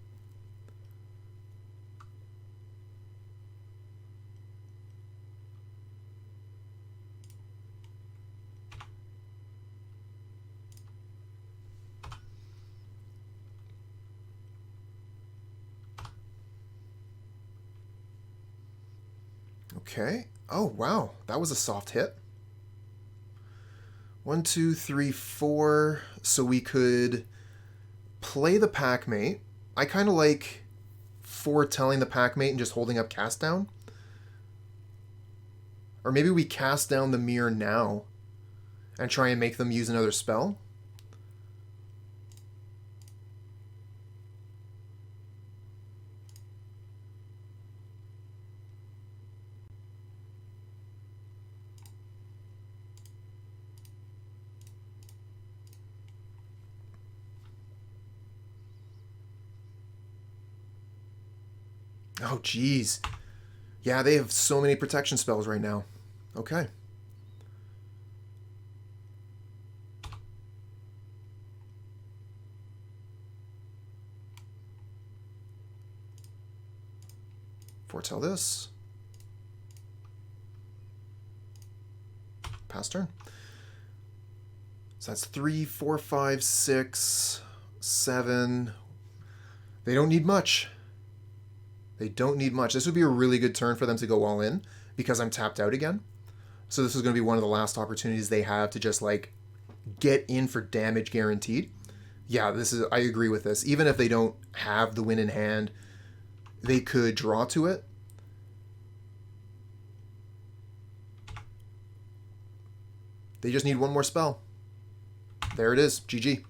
Okay. Oh, wow. That was a soft hit. 1, 2, 3, 4. So we could play the Packmate. I kind of like foretelling the Packmate and just holding up cast down. Or maybe we cast down the mirror now and try and make them use another spell. Oh, geez. Yeah, they have so many protection spells right now. Okay. Foretell this. Pass turn. So that's 3, 4, 5, 6, 7. They don't need much. They don't need much. This would be a really good turn for them to go all in because I'm tapped out again. So this is going to be one of the last opportunities they have to just like get in for damage guaranteed. Yeah, I agree with this. Even if they don't have the win in hand, they could draw to it. They just need one more spell. There it is. GG.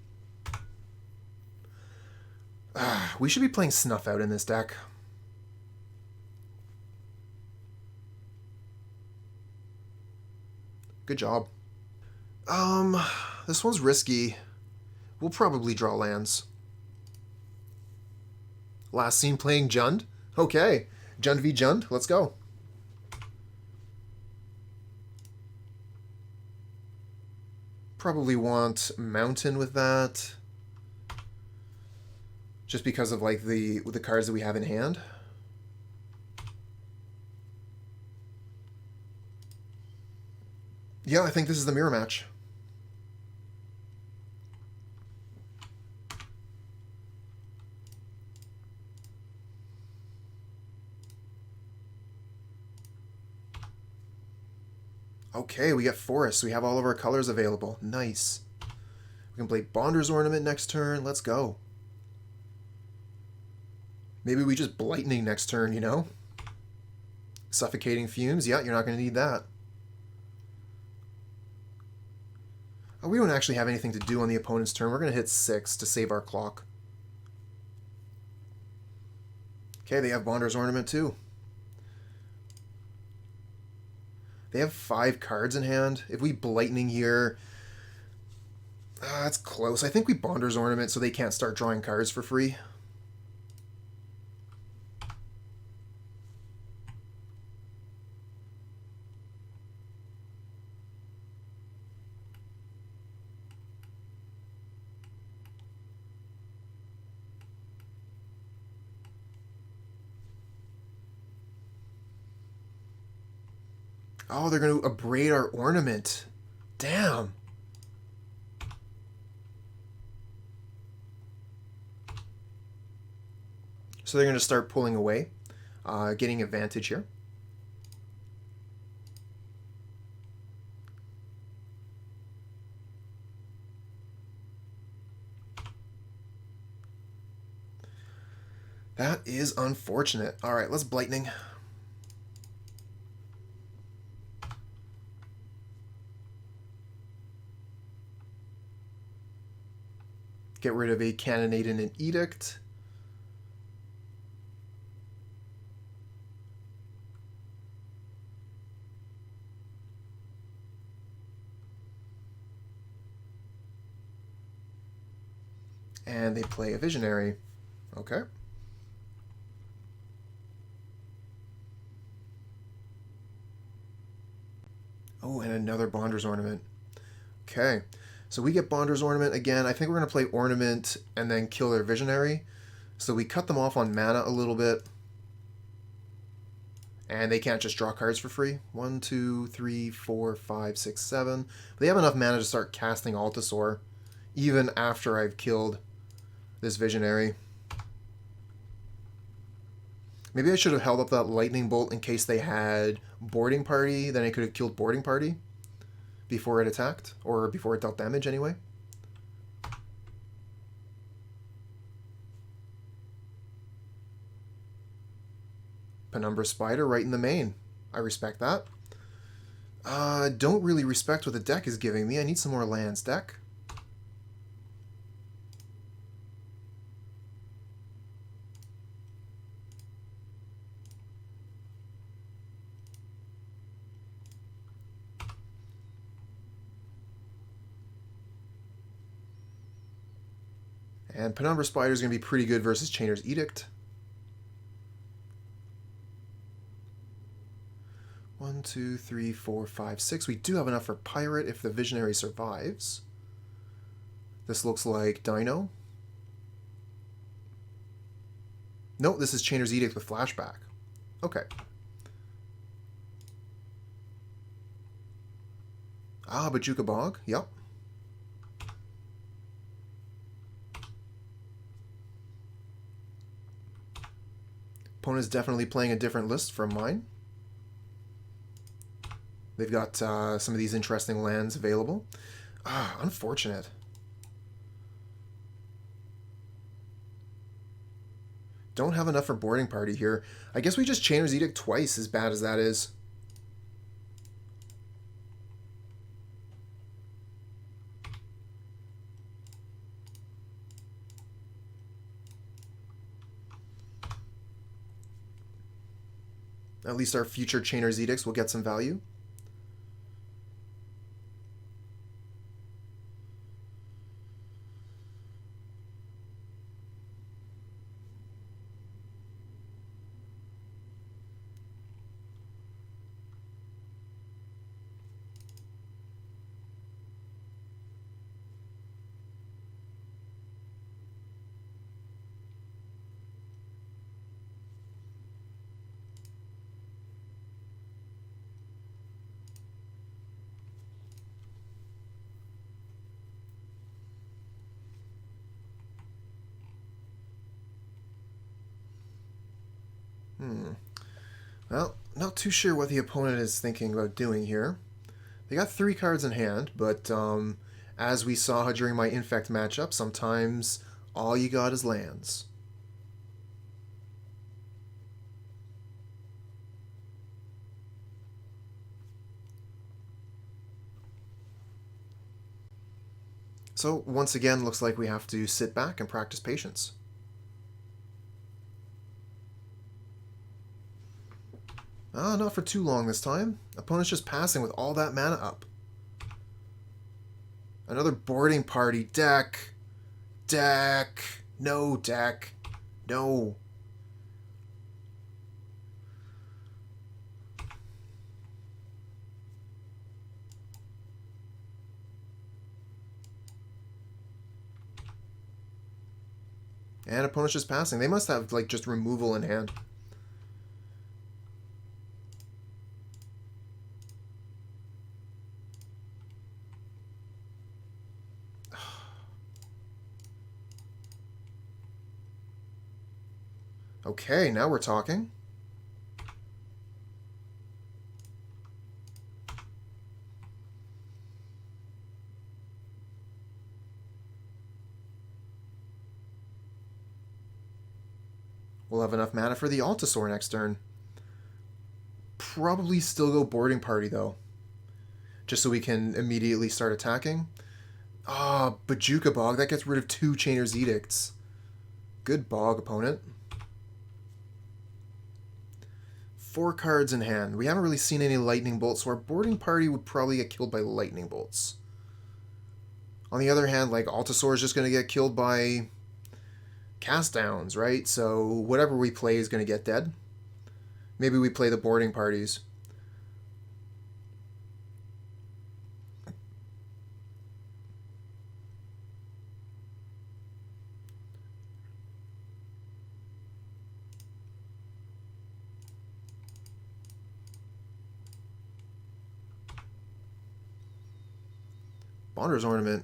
We should be playing Snuff Out in this deck. Good job. This one's risky. We'll probably draw lands. Last seen playing Jund? Okay. Jund v Jund. Let's go. Probably want Mountain with that. Just because of like the cards that we have in hand. Yeah, I think this is the mirror match. Okay, we get Forest. We have all of our colors available. Nice. We can play Bonder's Ornament next turn. Let's go. Maybe we just Blightning next turn, you know? Suffocating Fumes. Yeah, you're not going to need that. Oh, we don't actually have anything to do on the opponent's turn. We're going to hit 6 to save our clock. Okay, they have Bonder's Ornament too. They have 5 cards in hand. If we Blightning here, that's close. I think we Bonder's Ornament so they can't start drawing cards for free. Oh, they're going to Abrade our Ornament. Damn. So they're going to start pulling away, getting advantage here. That is unfortunate. Alright, let's Blightning. Get rid of a Cannonade and an Edict. And they play a Visionary. Okay. Oh, and another Bonder's Ornament. Okay. So we get Bonder's Ornament again. I think we're going to play Ornament and then kill their Visionary. So we cut them off on mana a little bit. And they can't just draw cards for free. 1, 2, 3, 4, 5, 6, 7. But they have enough mana to start casting Altisaur, even after I've killed this Visionary. Maybe I should have held up that Lightning Bolt in case they had Boarding Party. Then I could have killed Boarding Party before it attacked, or before it dealt damage anyway. Penumbra Spider right in the main. I respect that. Don't really respect what the deck is giving me. I need some more lands, deck. And Penumbra Spider is going to be pretty good versus Chainer's Edict. 1, 2, 3, 4, 5, 6. We do have enough for Pirate if the Visionary survives. This looks like Dino. Nope, this is Chainer's Edict with Flashback. Okay. Ah, Bajuka Bog. Yep. Opponent's definitely playing a different list from mine. They've got some of these interesting lands available. Ah, unfortunate. Don't have enough for Boarding Party here. I guess we just Chainer's Edict twice, as bad as that is. At least our future Chainer's Edicts will get some value. Well, not too sure what the opponent is thinking about doing here. They got 3 cards in hand, but as we saw during my Infect matchup, sometimes all you got is lands. So, once again, looks like we have to sit back and practice patience. Ah, not for too long this time. Opponent's just passing with all that mana up. Another Boarding Party. Deck. Deck. No, deck. No. And opponent's just passing. They must have, like, just removal in hand. Okay, now we're talking. We'll have enough mana for the Altisaur next turn. Probably still go Boarding Party, though. Just so we can immediately start attacking. Ah, Bajuka Bog. That gets rid of 2 Chainer's Edicts. Good Bog, opponent. 4 cards in hand. We haven't really seen any Lightning Bolts, so our Boarding Party would probably get killed by Lightning Bolts. On the other hand, like, Altisaur is just going to get killed by Cast Downs, right? So whatever we play is going to get dead. Maybe we play the Boarding Parties. Bonder's Ornament.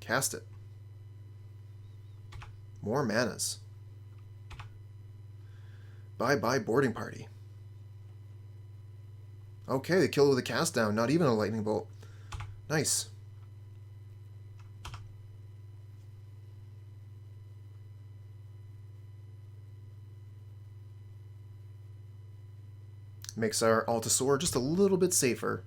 Cast it. More manas. Bye-bye Boarding Party. Okay, they killed it with a Cast Down, not even a Lightning Bolt. Nice. Makes our Altisaur just a little bit safer.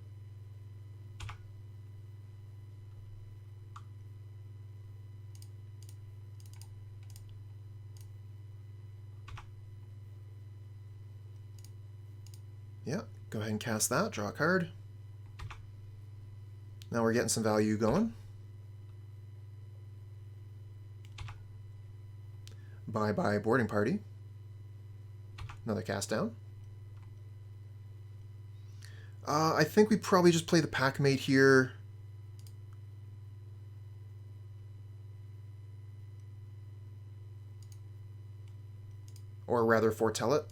Yeah, go ahead and cast that, draw a card. Now we're getting some value going. Bye-bye Boarding Party. Another cast down. I think we probably just play the Packmate here. Or rather foretell it.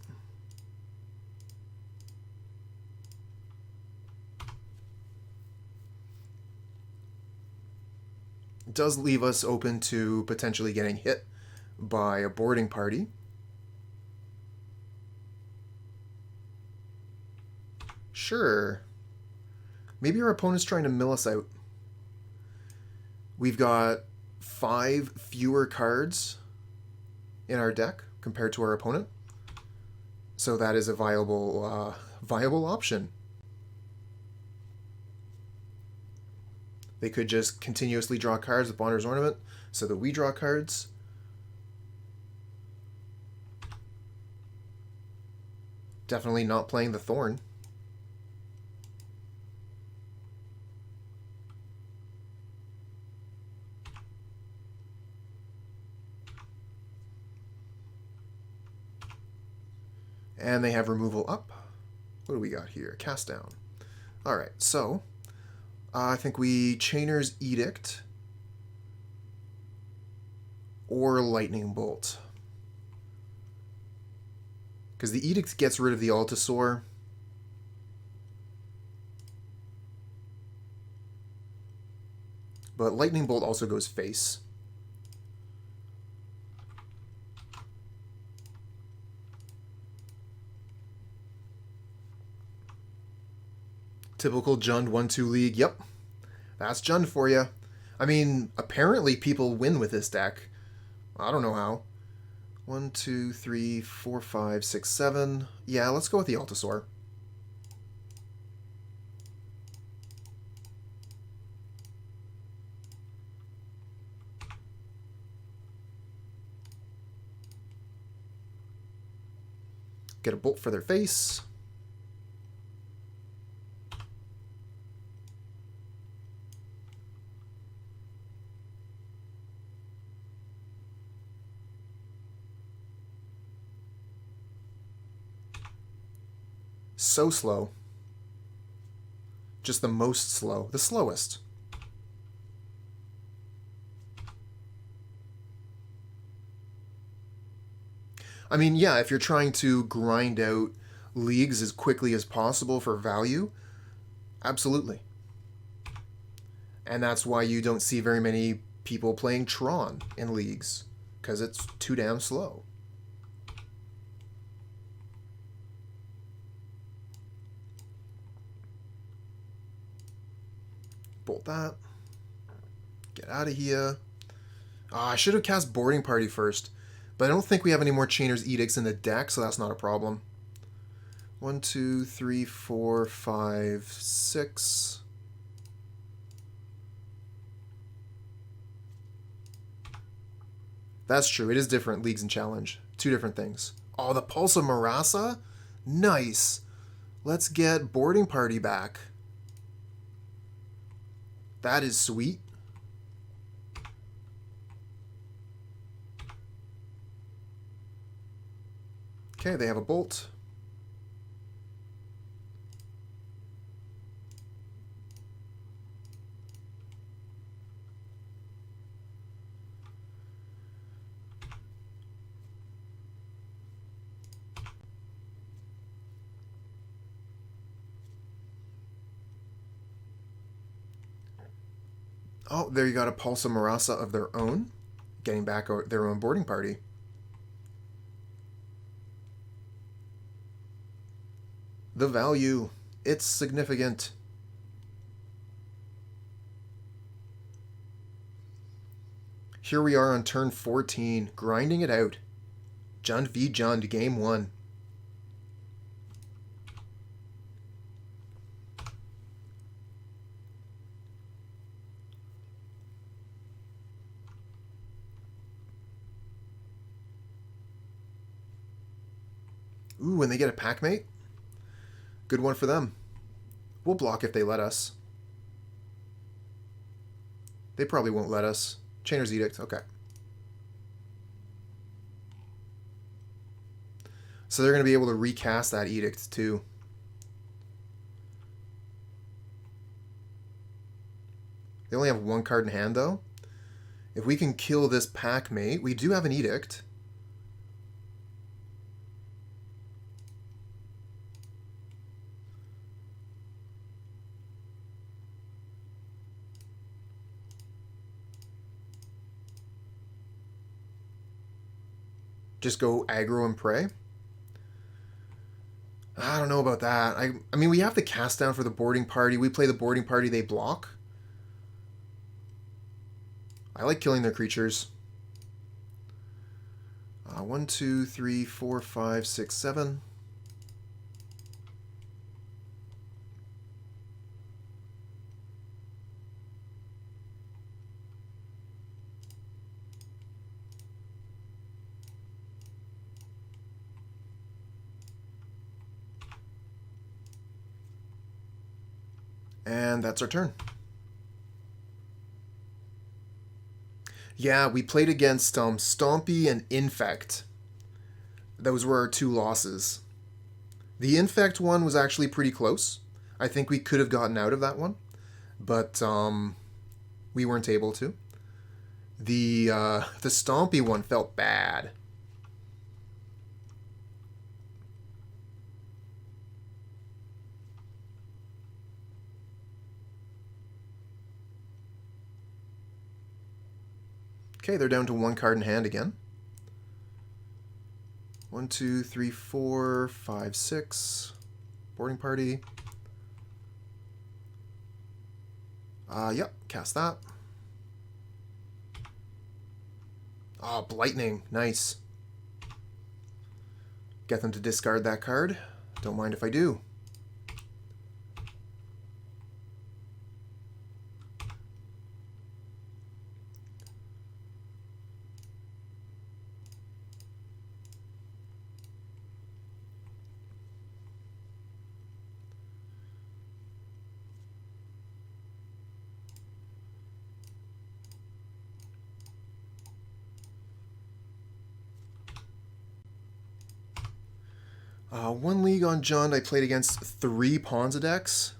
It does leave us open to potentially getting hit by a Boarding Party. Sure. Maybe our opponent's trying to mill us out. We've got 5 fewer cards in our deck compared to our opponent. So that is a viable option. They could just continuously draw cards with Bonder's Ornament so that we draw cards. Definitely not playing the Thorn. And they have removal up. What do we got here? Cast down. Alright, so I think we Chainer's Edict or Lightning Bolt. Because the Edict gets rid of the Altisaur. But Lightning Bolt also goes face. Typical Jund 1-2 league. Yep. That's Jund for you. I mean, apparently people win with this deck. I don't know how. 1, 2, 3, 4, 5, 6, 7. Yeah, let's go with the Altisaur. Get a bolt for their face. So slow. Just the most slow. The slowest. I mean, yeah, if you're trying to grind out leagues as quickly as possible for value, absolutely. And that's why you don't see very many people playing Tron in leagues, because it's too damn slow. Bolt that. Get out of here. I should have cast Boarding Party first, But I don't think we have any more Chainer's Edicts in the deck, so that's not a problem. 1, 2, 3, 4, 5, 6. That's true. It is different Leagues and Challenge. Two different things. Oh, the Pulse of Murasa? Nice. Let's get Boarding Party back. That is sweet. Okay, they have a Bolt. Oh, there you got a Pulse of Murasa of their own, getting back their own Boarding Party. The value, it's significant. Here we are on turn 14, grinding it out. Jund v Jund, game 1. Ooh, and they get a Packmate. Good one for them. We'll block if they let us. They probably won't let us. Chainer's Edict, okay. So they're going to be able to recast that Edict too. They only have one card in hand though. If we can kill this Packmate, we do have an Edict. Just go aggro and pray? I don't know about that. I mean, we have the cast down for the Boarding Party. We play the Boarding Party, they block. I like killing their creatures. 1, 2, 3, 4, 5, 6, 7. And that's our turn. Yeah, we played against Stompy and Infect. Those were our 2 losses. The Infect one was actually pretty close. I think we could have gotten out of that one, but we weren't able to. The Stompy one felt bad. Okay, they're down to 1 card in hand again. 1, 2, 3, 4, 5, 6. Boarding Party. Yep, cast that. Oh, Blightning, nice. Get them to discard that card. Don't mind if I do. One league on Jund, I played against 3 Ponza decks.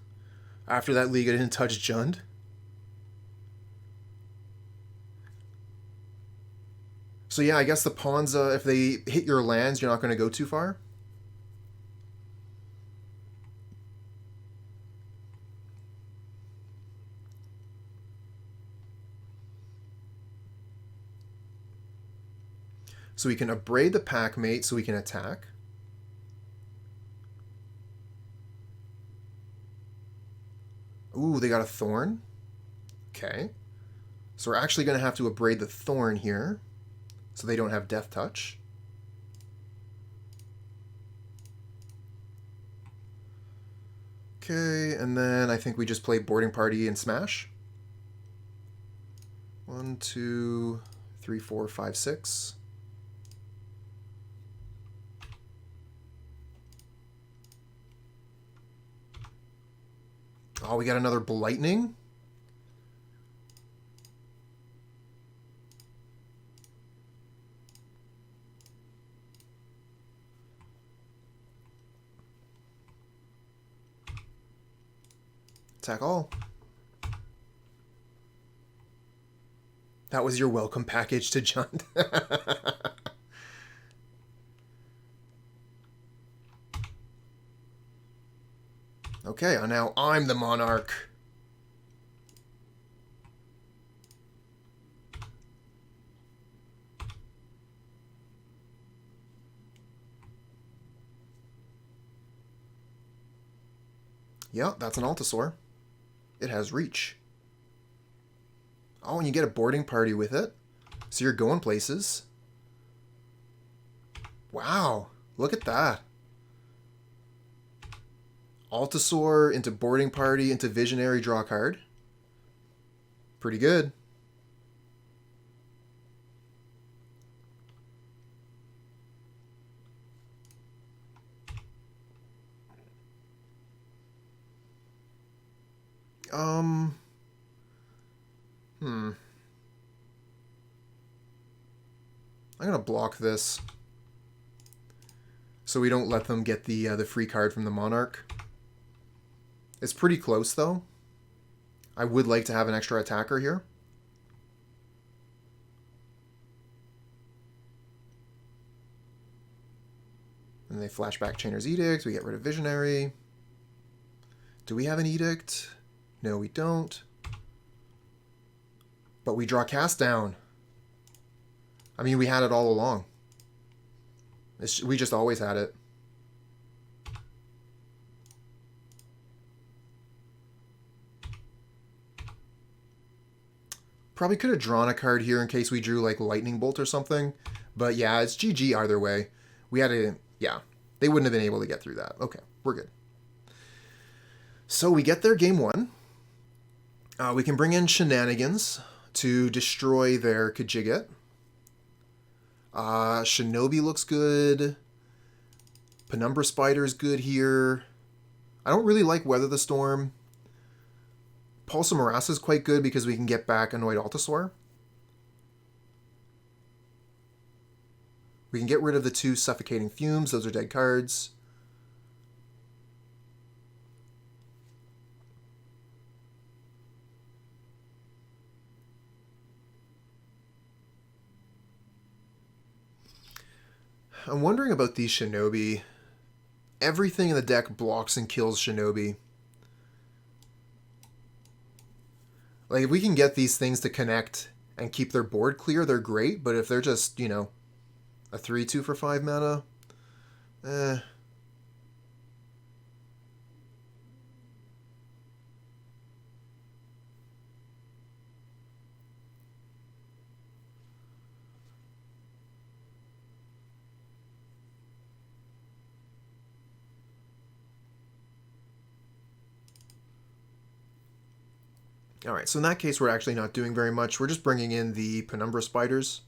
After that league, I didn't touch Jund. So yeah, I guess the Ponza, if they hit your lands, you're not going to go too far. So we can Abrade the Packmate so we can attack. Ooh, they got a Thorn. Okay. So we're actually going to have to Abrade the Thorn here. so they don't have Death Touch. Okay, and then I think we just play Boarding Party and Smash. 1, 2, 3, 4, 5, 6. Oh, we got another Blightning. Attack all. That was your welcome package to John. Okay, now I'm the Monarch. Yeah, that's an Altisaur. It has reach. Oh, and you get a boarding party with it. So you're going places. Wow, look at that. Altisaur into boarding party into Visionary, draw a card. Pretty good. I'm gonna block this so we don't let them get the free card from the Monarch. It's pretty close though. I would like to have an extra attacker here. And they flash back Chainer's Edict. We get rid of Visionary. Do we have an Edict? No, we don't. But we draw Cast Down. I mean, we had it all along. We just always had it. Probably could have drawn a card here in case we drew like Lightning Bolt or something. But yeah, it's GG either way. We had to, yeah, they wouldn't have been able to get through that. Okay, we're good. So we get their game one. We can bring in Shenanigans to destroy their Kajigit. Shinobi looks good. Penumbra Spider's good here. I don't really like Weather the Storm. Pulse of Murasa is quite good because we can get back Annoyed Altisaur. We can get rid of the 2 Suffocating Fumes. Those are dead cards. I'm wondering about these Shinobi. Everything in the deck blocks and kills Shinobi. Like, if we can get these things to connect and keep their board clear, they're great. But if they're just, you know, a 3/2 for 5 mana, Alright, so in that case, we're actually not doing very much. We're just bringing in the Penumbra Spiders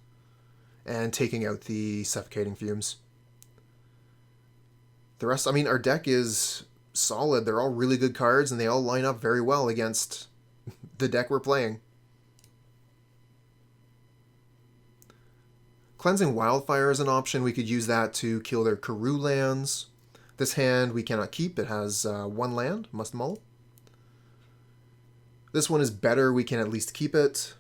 and taking out the Suffocating Fumes. The rest, I mean, our deck is solid. They're all really good cards, and they all line up very well against the deck we're playing. Cleansing Wildfire is an option. We could use that to kill their Karoo lands. This hand we cannot keep. It has 1 land, must mull. This one is better. We can at least keep it.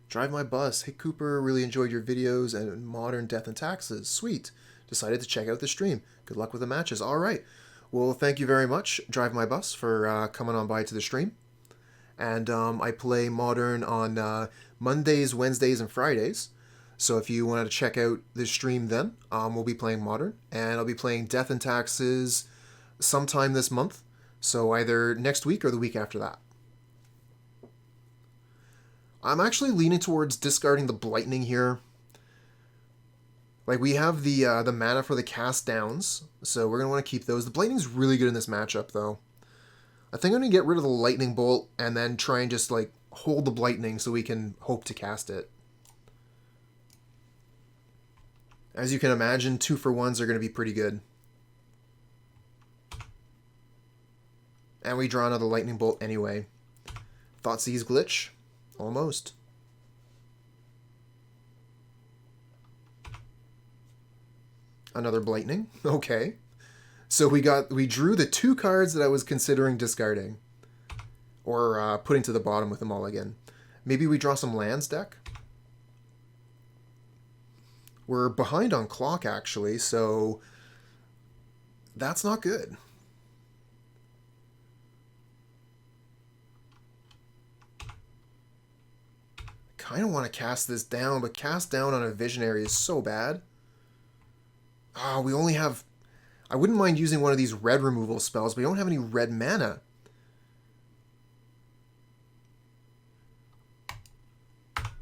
Drive my bus. Hey Cooper, really enjoyed your videos and Modern Death and Taxes. Sweet. Decided to check out the stream. Good luck with the matches. All right. Well, thank you very much, Drive My Bus, for coming on by to the stream. And I play Modern on Mondays, Wednesdays, and Fridays. So if you wanted to check out the stream then, we'll be playing Modern. And I'll be playing Death and Taxes sometime this month. So either next week or the week after that. I'm actually leaning towards discarding the Blightning here. Like, we have the mana for the cast downs, so we're going to want to keep those. The Blightning's really good in this matchup, though. I think I'm going to get rid of the Lightning Bolt and then try and just, like, hold the Blightning so we can hope to cast it. As you can imagine, 2-for-1s are going to be pretty good. And we draw another Lightning Bolt anyway. Thoughtseize Glitch? Almost. Another Blightning. Okay. So we drew the 2 cards that I was considering discarding. Or putting to the bottom with a mulligan. Maybe we draw some lands deck? We're behind on clock, actually, so that's not good. I kind of want to cast this down, but cast down on a Visionary is so bad. Ah, we only have... I wouldn't mind using one of these red removal spells, but we don't have any red mana.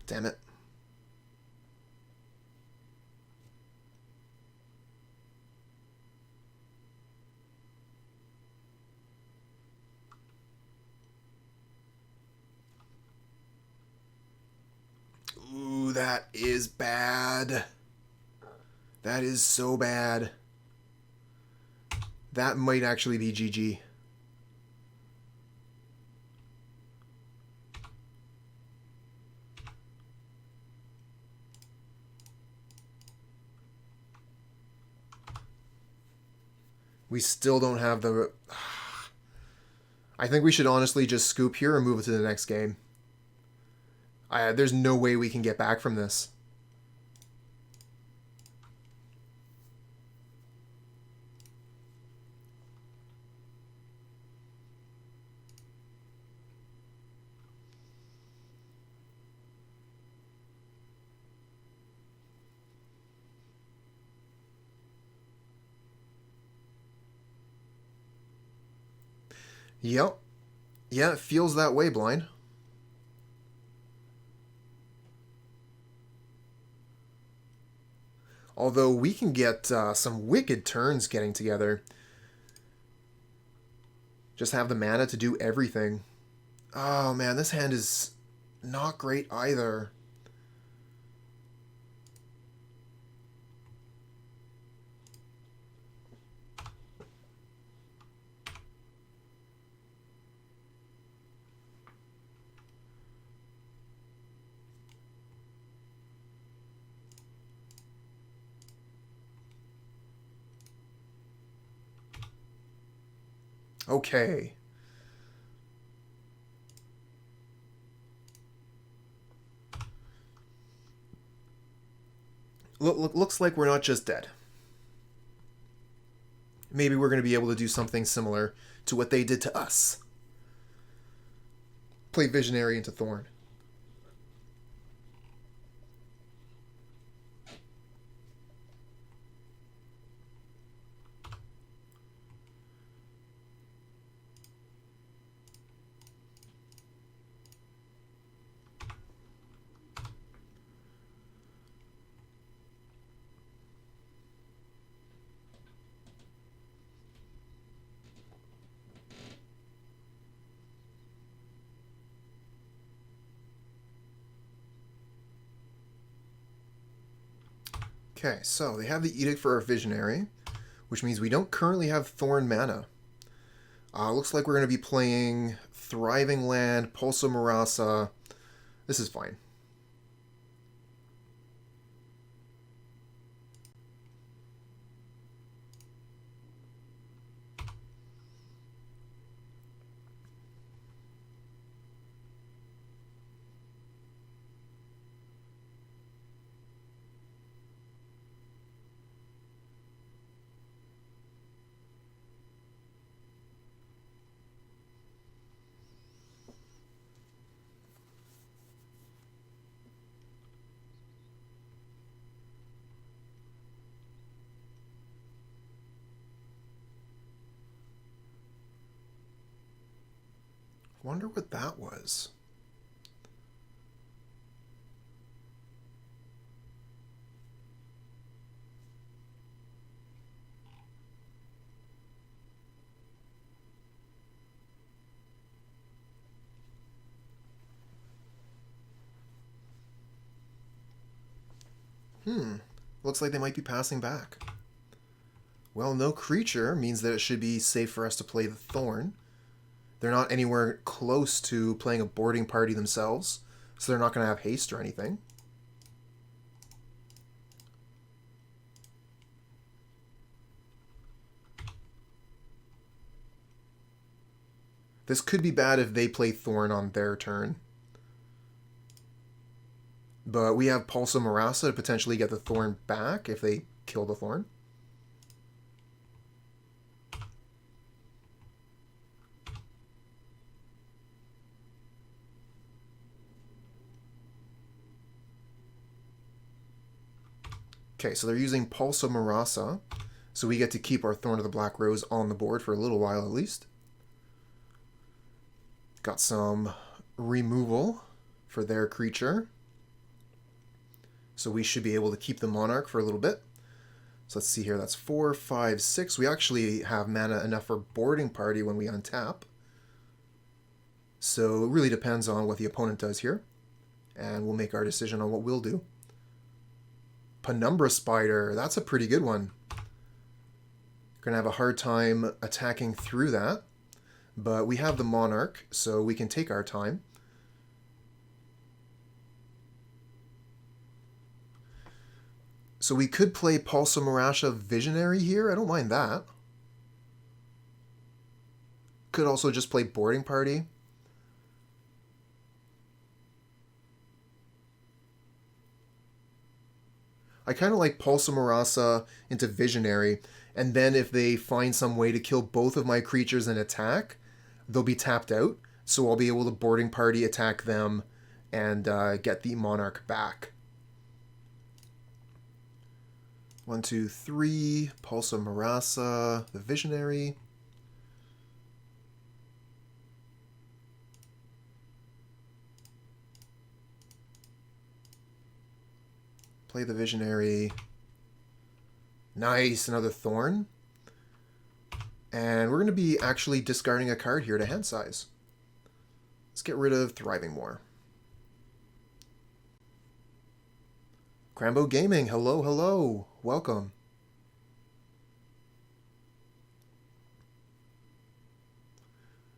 Damn it. Ooh, that is bad. That is so bad. That might actually be GG. We still don't have the... I think we should honestly just scoop here and move it to the next game. There's no way we can get back from this. Yep. Yeah, it feels that way, Blind. Although we can get some wicked turns getting together. Just have the mana to do everything. Oh man, this hand is not great either. Okay. Looks like we're not just dead. Maybe we're going to be able to do something similar to what they did to us. Play Visionary into Thorn. Okay, so they have the Edict for our Visionary, which means we don't currently have Thorn mana. Looks like we're going to be playing Thriving Land, Pulse of Murasa. This is fine. Wonder what that was. Looks like they might be passing back. Well, no creature means that it should be safe for us to play the Thorn. They're not anywhere close to playing a boarding party themselves, so they're not going to have haste or anything. This could be bad if they play Thorn on their turn. But we have Pulse of Murasa to potentially get the Thorn back if they kill the Thorn. Okay, so they're using Pulse of Murasa, so we get to keep our Thorn of the Black Rose on the board for a little while at least. Got some removal for their creature. So we should be able to keep the Monarch for a little bit. So let's see here, that's 4, 5, 6. We actually have mana enough for Boarding Party when we untap. So it really depends on what the opponent does here. And we'll make our decision on what we'll do. Penumbra Spider, that's a pretty good one. Gonna have a hard time attacking through that. But we have the Monarch, so we can take our time. So we could play Pulse of Murasa Visionary here. I don't mind that. Could also just play Boarding Party. I kind of like Pulse of Murasa into Visionary, and then if they find some way to kill both of my creatures in attack, they'll be tapped out, so I'll be able to Boarding Party attack them and get the Monarch back. 1, 2, 3, Pulse of Murasa, the Visionary. Play the Visionary. Nice, another Thorn. And we're going to be actually discarding a card here to hand size. Let's get rid of Thriving Moor. Crambo Gaming, hello, hello. Welcome.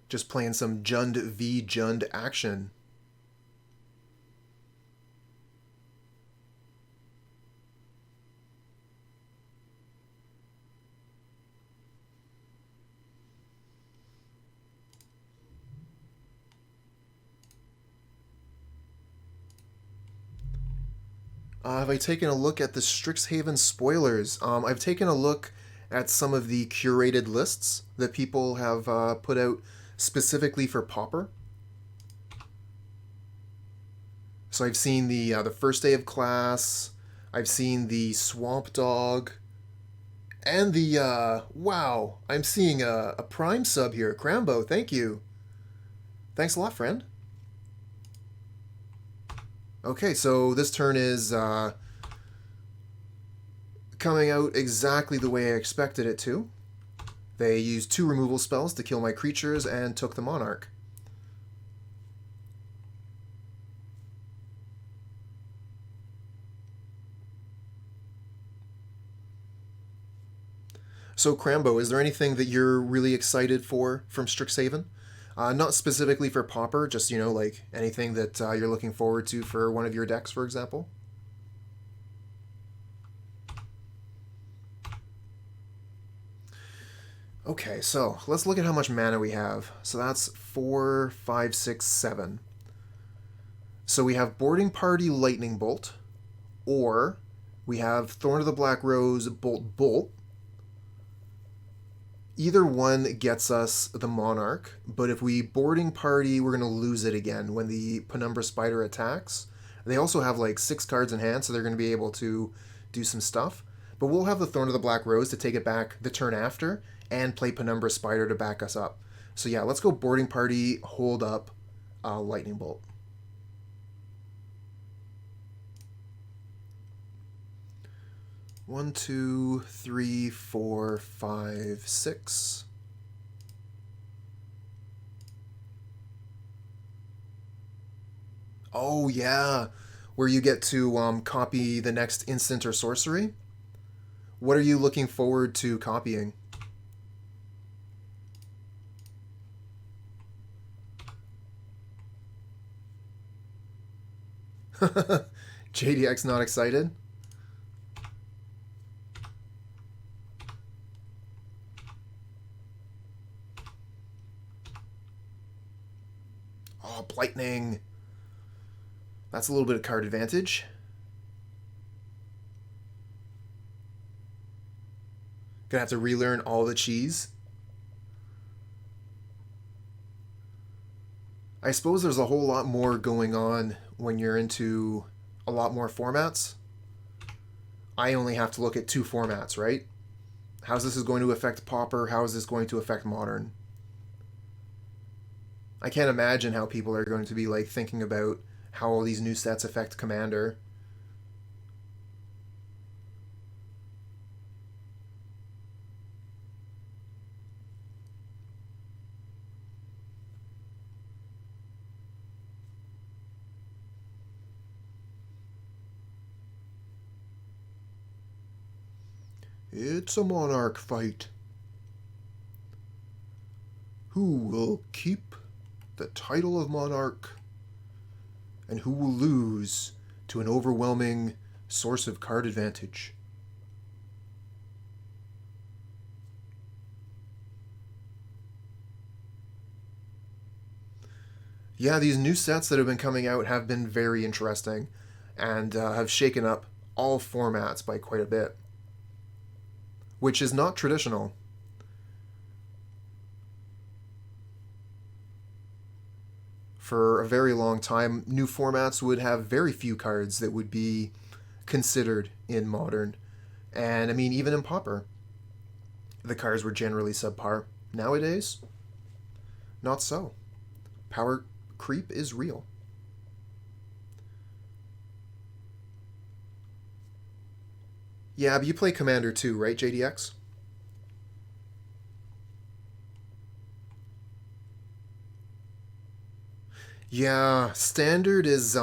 Just playing some Jund v Jund action. Have I taken a look at the Strixhaven spoilers? I've taken a look at some of the curated lists that people have put out specifically for Pauper. So I've seen the first day of class, I've seen the Swamp Dog, and the, wow, I'm seeing a Prime sub here. Crambo, thank you. Thanks a lot, friend. Okay, so this turn is coming out exactly the way I expected it to. They used 2 removal spells to kill my creatures and took the Monarch. So Crambo, is there anything that you're really excited for from Strixhaven? Not specifically for Pauper, just, you know, like anything that you're looking forward to for one of your decks, for example? Okay, so let's look at how much mana we have. So that's 4, 5, 6, 7. So we have Boarding Party Lightning Bolt, or we have Thorn of the Black Rose Bolt Bolt. Either one gets us the Monarch, but if we Boarding Party, we're going to lose it again when the Penumbra Spider attacks. They also have like 6 cards in hand, so they're going to be able to do some stuff. But we'll have the Thorn of the Black Rose to take it back the turn after, and play Penumbra Spider to back us up. So yeah, let's go Boarding Party, hold up, Lightning Bolt. One, 2, 3, 4, 5, 6. Oh yeah, where you get to copy the next instant or sorcery. What are you looking forward to copying? JDX not excited? Oh, Blightning. That's a little bit of card advantage. Gonna have to relearn all the cheese. I suppose there's a whole lot more going on when you're into a lot more formats. I only have to look at 2 formats, right? How's this is going to affect Pauper? How is this going to affect Modern? I can't imagine how people are going to be like thinking about how all these new sets affect Commander. It's a Monarch fight. Who will keep the title of Monarch, and who will lose to an overwhelming source of card advantage? Yeah, these new sets that have been coming out have been very interesting and have shaken up all formats by quite a bit, which is not traditional. For a very long time, new formats would have very few cards that would be considered in Modern. And I mean, even in Pauper, the cards were generally subpar. Nowadays, not so. Power creep is real. Yeah, but you play Commander too, right, JDX? Yeah, Standard is,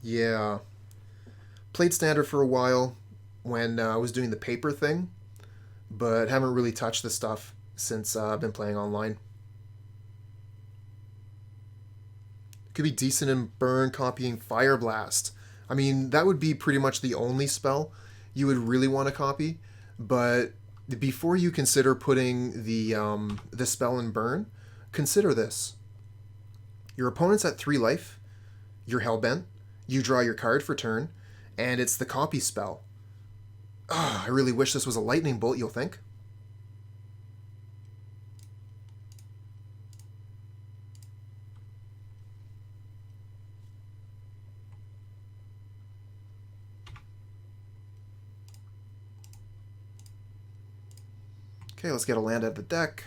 yeah. Played Standard for a while when I was doing the paper thing, but haven't really touched the stuff since I've been playing online. Could be decent in burn copying Fireblast. I mean, that would be pretty much the only spell you would really want to copy, but before you consider putting the spell in burn, consider this. Your opponent's at 3 life, you're hellbent, you draw your card for turn, and it's the copy spell. I really wish this was a lightning bolt, you'll think. Okay, let's get a land out of the deck.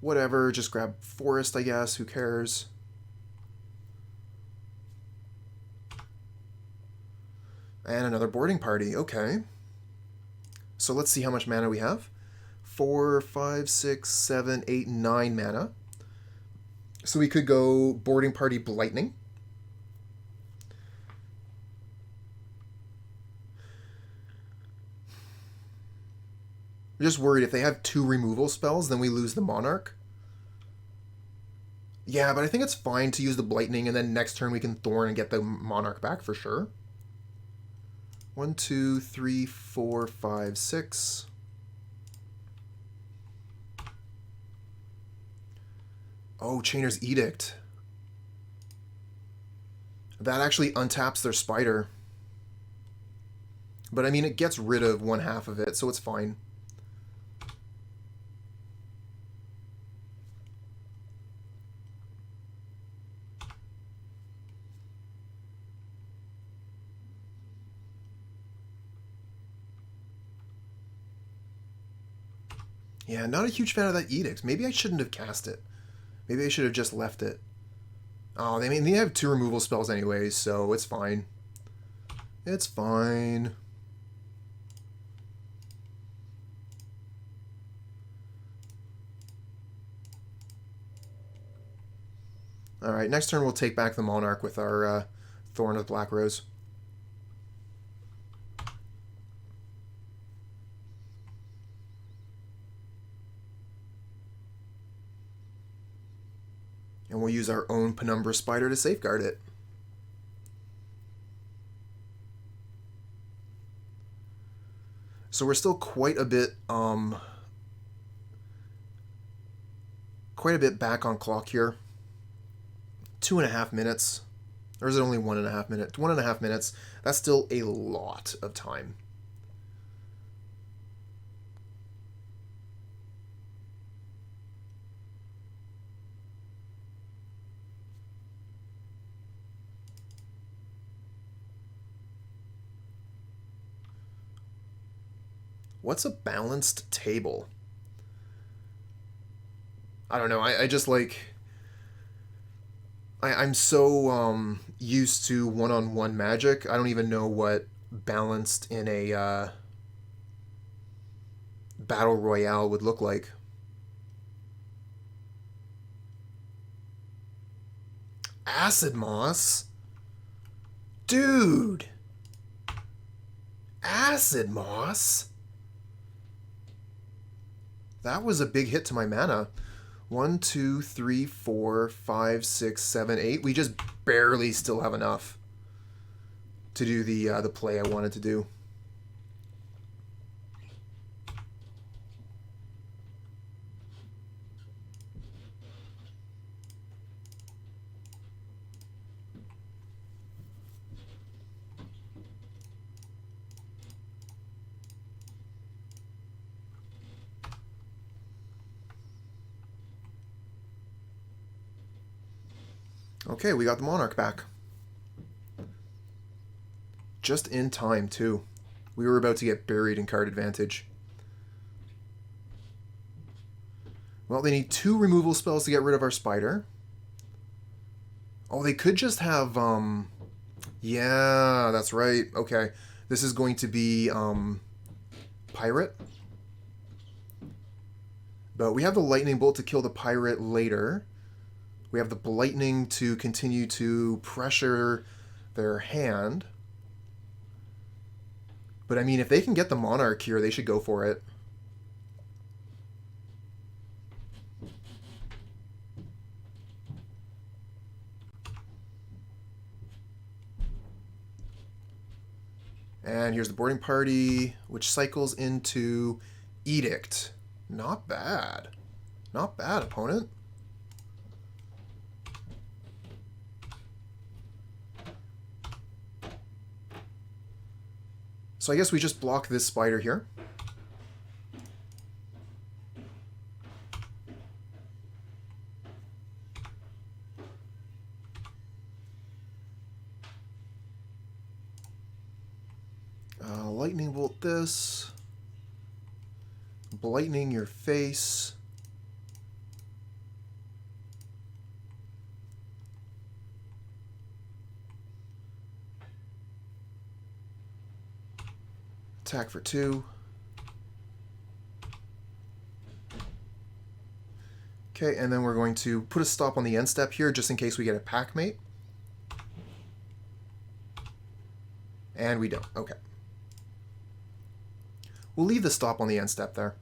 Whatever, just grab Forest, I guess. Who cares? And another boarding party. Okay. So let's see how much mana we have. 4, 5, 6, 7, 8, 9 mana. So we could go boarding party Blightning. I'm just worried if they have 2 removal spells, then we lose the Monarch. Yeah, but I think it's fine to use the Blightning, and then next turn we can Thorn and get the Monarch back for sure. 1, 2, 3, 4, 5, 6. Oh, Chainer's Edict. That actually untaps their Spider. But I mean, it gets rid of 1/2 of it, so it's fine. Yeah, not a huge fan of that Edict. Maybe I shouldn't have cast it. Maybe I should have just left it. Oh, they have 2 removal spells anyways, so it's fine. It's fine. Alright, next turn we'll take back the Monarch with our Thorn of Black Rose. And we'll use our own Penumbra Spider to safeguard it. So we're still quite a bit back on clock here. 2.5 minutes. Or is it only 1.5 minutes? 1.5 minutes. That's still a lot of time. What's a balanced table? I don't know. I just like... I'm so used to one-on-one Magic. I don't even know what balanced in a Battle Royale would look like. Acid Moss? Dude! Acid Moss? That was a big hit to my mana. 1, 2, 3, 4, 5, 6, 7, 8. We just barely still have enough to do the play I wanted to do. Okay, we got the Monarch back. Just in time, too. We were about to get buried in card advantage. Well, they need 2 removal spells to get rid of our spider. Oh, they could just have, yeah, that's right. Okay, this is going to be, Pirate. But we have the Lightning Bolt to kill the Pirate later. We have the Blightning to continue to pressure their hand. But I mean, if they can get the Monarch here, they should go for it. And here's the boarding party, which cycles into Edict. Not bad. Not bad, opponent. So I guess we just block this spider here. Lightning bolt this. Blightning your face. Attack for 2. Okay, and then we're going to put a stop on the end step here just in case we get a Packmate. And we don't. Okay. We'll leave the stop on the end step there.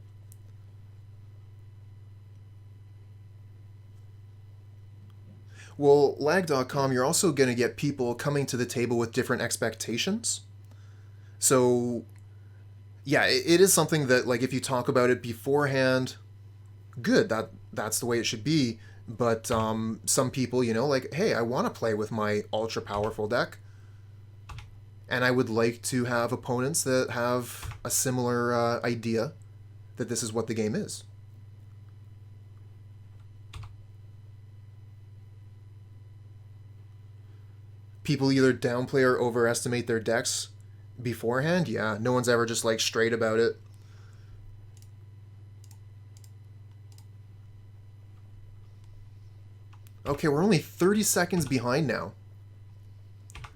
Well, lag.com, you're also going to get people coming to the table with different expectations. So, yeah, it is something that, like, if you talk about it beforehand, good, that's the way it should be. But some people, you know, like, hey, I want to play with my ultra-powerful deck. And I would like to have opponents that have a similar idea that this is what the game is. People either downplay or overestimate their decks beforehand. Yeah, no one's ever just like straight about it. Okay, we're only 30 seconds behind now.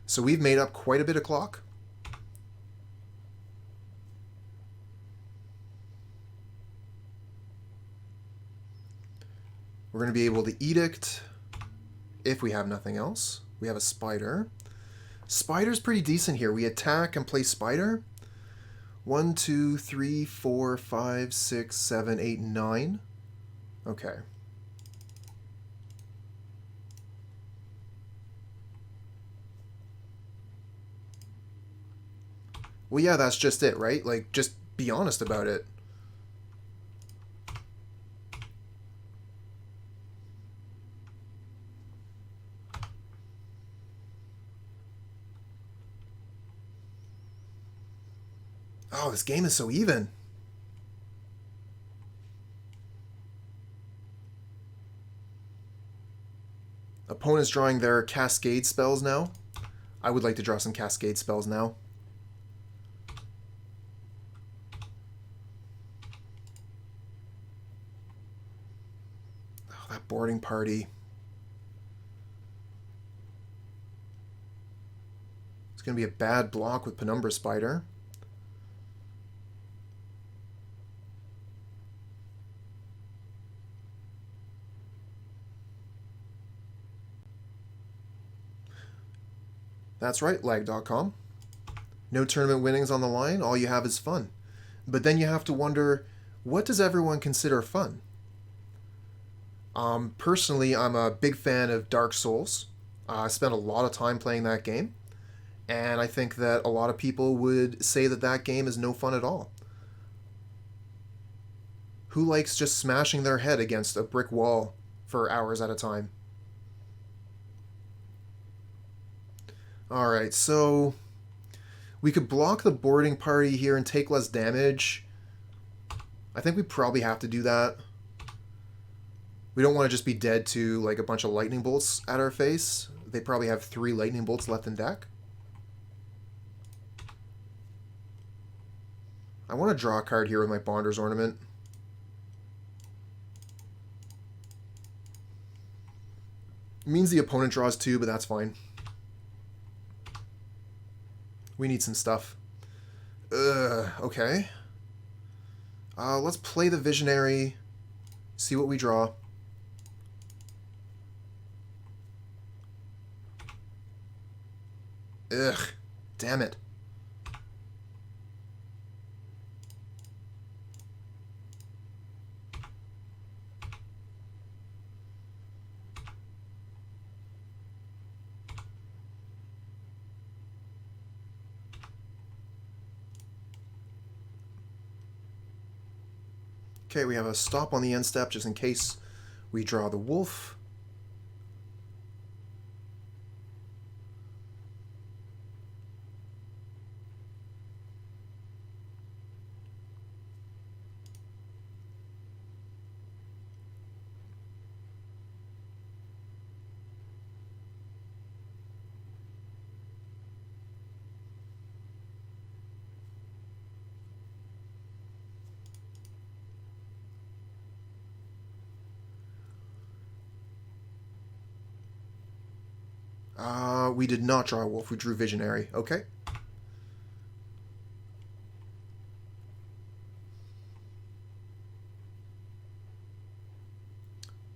So we've made up quite a bit of clock. We're going to be able to Edict if we have nothing else. We have a Spider. Spider's pretty decent here. We attack and play Spider. 1, 2, 3, 4, 5, 6, 7, 8, 9. Okay. Well, yeah, that's just it, right? Like, just be honest about it. Oh, this game is so even. Opponents drawing their Cascade spells now. I would like to draw some Cascade spells now. Oh, that boarding party. It's going to be a bad block with Penumbra Spider. That's right, lag.com. No tournament winnings on the line, all you have is fun. But then you have to wonder, what does everyone consider fun? Personally, I'm a big fan of Dark Souls. I spent a lot of time playing that game, and I think that a lot of people would say that that game is no fun at all. Who likes just smashing their head against a brick wall for hours at a time? Alright, so we could block the boarding party here and take less damage. I think we probably have to do that. We don't want to just be dead to like a bunch of lightning bolts at our face. They probably have 3 lightning bolts left in deck. I want to draw a card here with my Bonder's Ornament. It means the opponent draws 2, but that's fine. We need some stuff. Okay. Let's play the Visionary. See what we draw. Ugh. Damn it. Okay, we have a stop on the end step just in case we draw the wolf. We did not draw a wolf. We drew Visionary. Okay.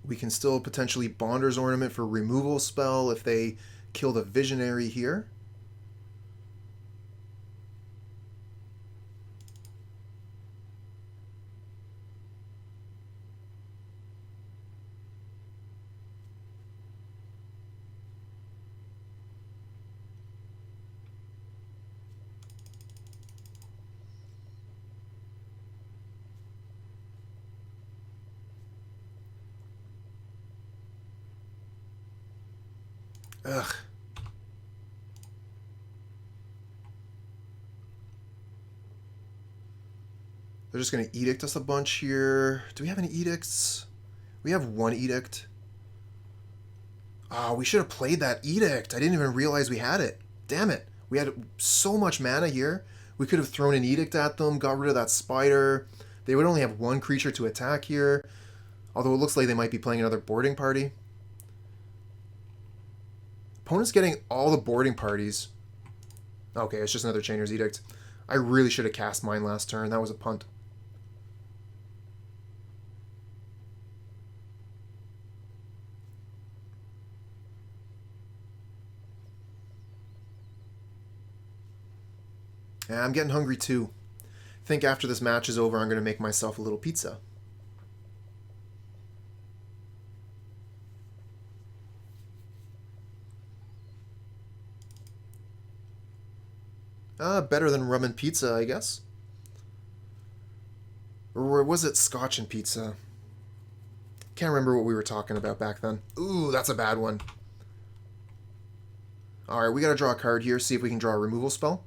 We can still potentially Bonder's Ornament for removal spell if they kill the Visionary here. Ugh. They're just going to Edict us a bunch here. Do we have any Edicts? We have 1 Edict. Oh, we should have played that Edict. I didn't even realize we had it. Damn it. We had so much mana here. We could have thrown an Edict at them, got rid of that Spider. They would only have 1 creature to attack here. Although it looks like they might be playing another boarding party. Opponent's getting all the boarding parties. Okay, it's just another Chainer's Edict. I really should have cast mine last turn. That was a punt. Yeah, I'm getting hungry too. Think after this match is over, I'm going to make myself a little pizza. Better than rum and pizza, I guess. Or was it scotch and pizza? Can't remember what we were talking about back then. Ooh, that's a bad one. Alright, we gotta draw a card here, see if we can draw a removal spell.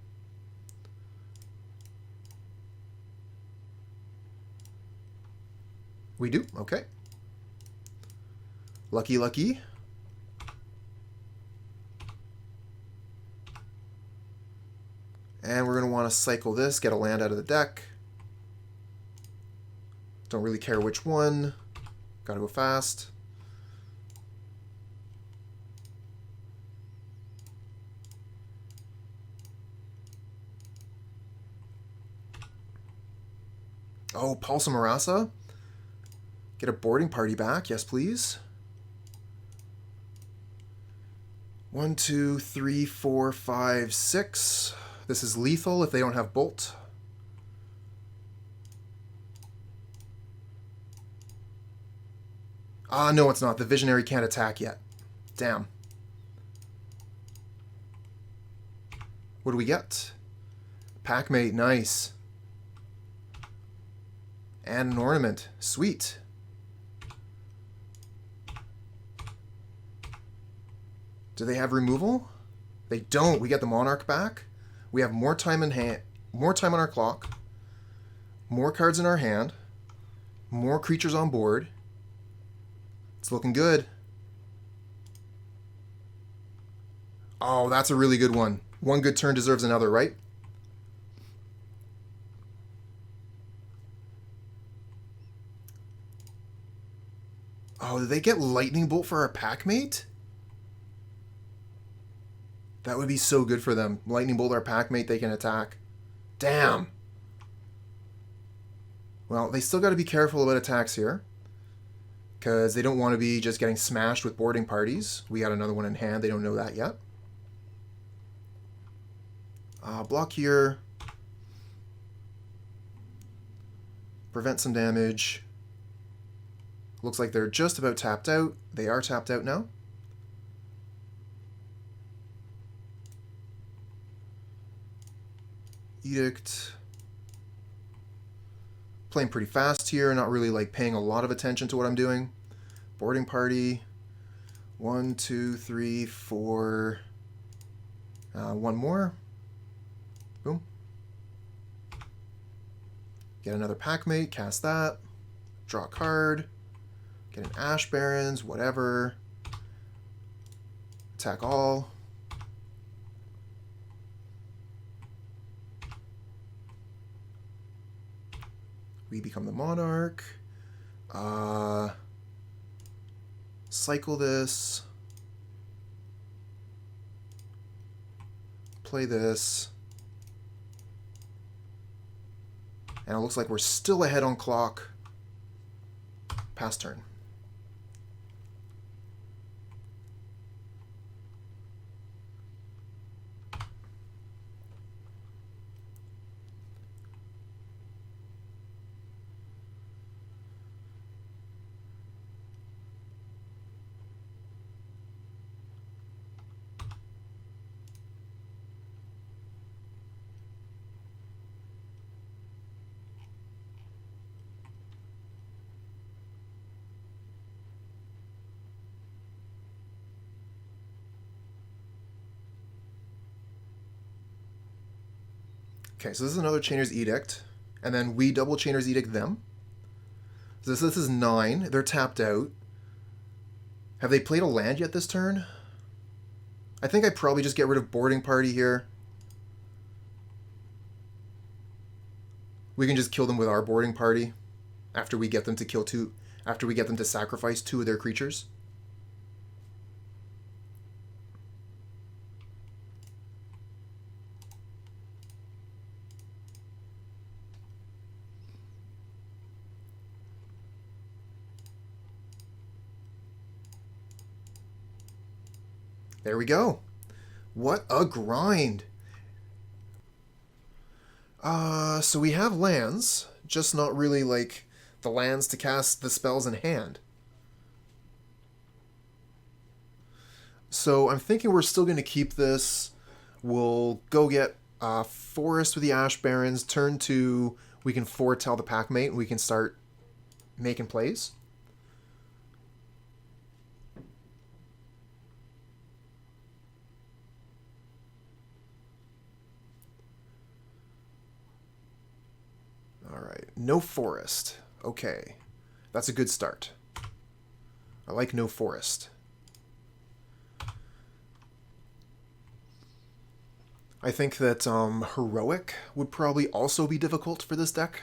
We do? Okay. Lucky, lucky. And we're going to want to cycle this, get a land out of the deck. Don't really care which one. Gotta go fast. Oh, Pulse of Murasa. Get a boarding party back. Yes, please. 1, 2, 3, 4, 5, 6. This is lethal if they don't have Bolt. Ah, no, it's not. The Visionary can't attack yet. Damn. What do we get? Packmate, nice. And an Ornament. Sweet. Do they have removal? They don't. We get the Monarch back. We have more time in hand, more time on our clock, more cards in our hand, more creatures on board. It's looking good. Oh, that's a really good one. One good turn deserves another, right? Oh, did they get Lightning Bolt for our Packmate? That would be so good for them. Lightning Bolt our Packmate, they can attack. Damn. Well, they still got to be careful about attacks here, because they don't want to be just getting smashed with boarding parties. We got another one in hand. They don't know that yet. Block here. Prevent some damage. Looks like they're just about tapped out. They are tapped out now. Edict. Playing pretty fast here, not really like paying a lot of attention to what I'm doing. Boarding party. 1, 2, 3, 4. One more. Boom. Get another Packmate, cast that. Draw a card. Get an Ash Barrens, whatever. Attack all. We become the Monarch. Cycle this. Play this. And it looks like we're still ahead on clock. Pass turn. Okay, so this is another Chainer's Edict, and then we double Chainer's Edict them. So this is 9. They're tapped out. Have they played a land yet this turn? I think I'd probably just get rid of Boarding Party here. We can just kill them with our Boarding Party after we get them to kill two, after we get them to sacrifice 2 of their creatures. There we go. What a grind. So we have lands, just not really, like, the lands to cast the spells in hand. So I'm thinking we're still going to keep this. We'll go get Forest with the Ash Barrens. Turn 2, we can foretell the Packmate, and we can start making plays. Alright, no Forest. Okay, that's a good start. I like no Forest. I think that Heroic would probably also be difficult for this deck.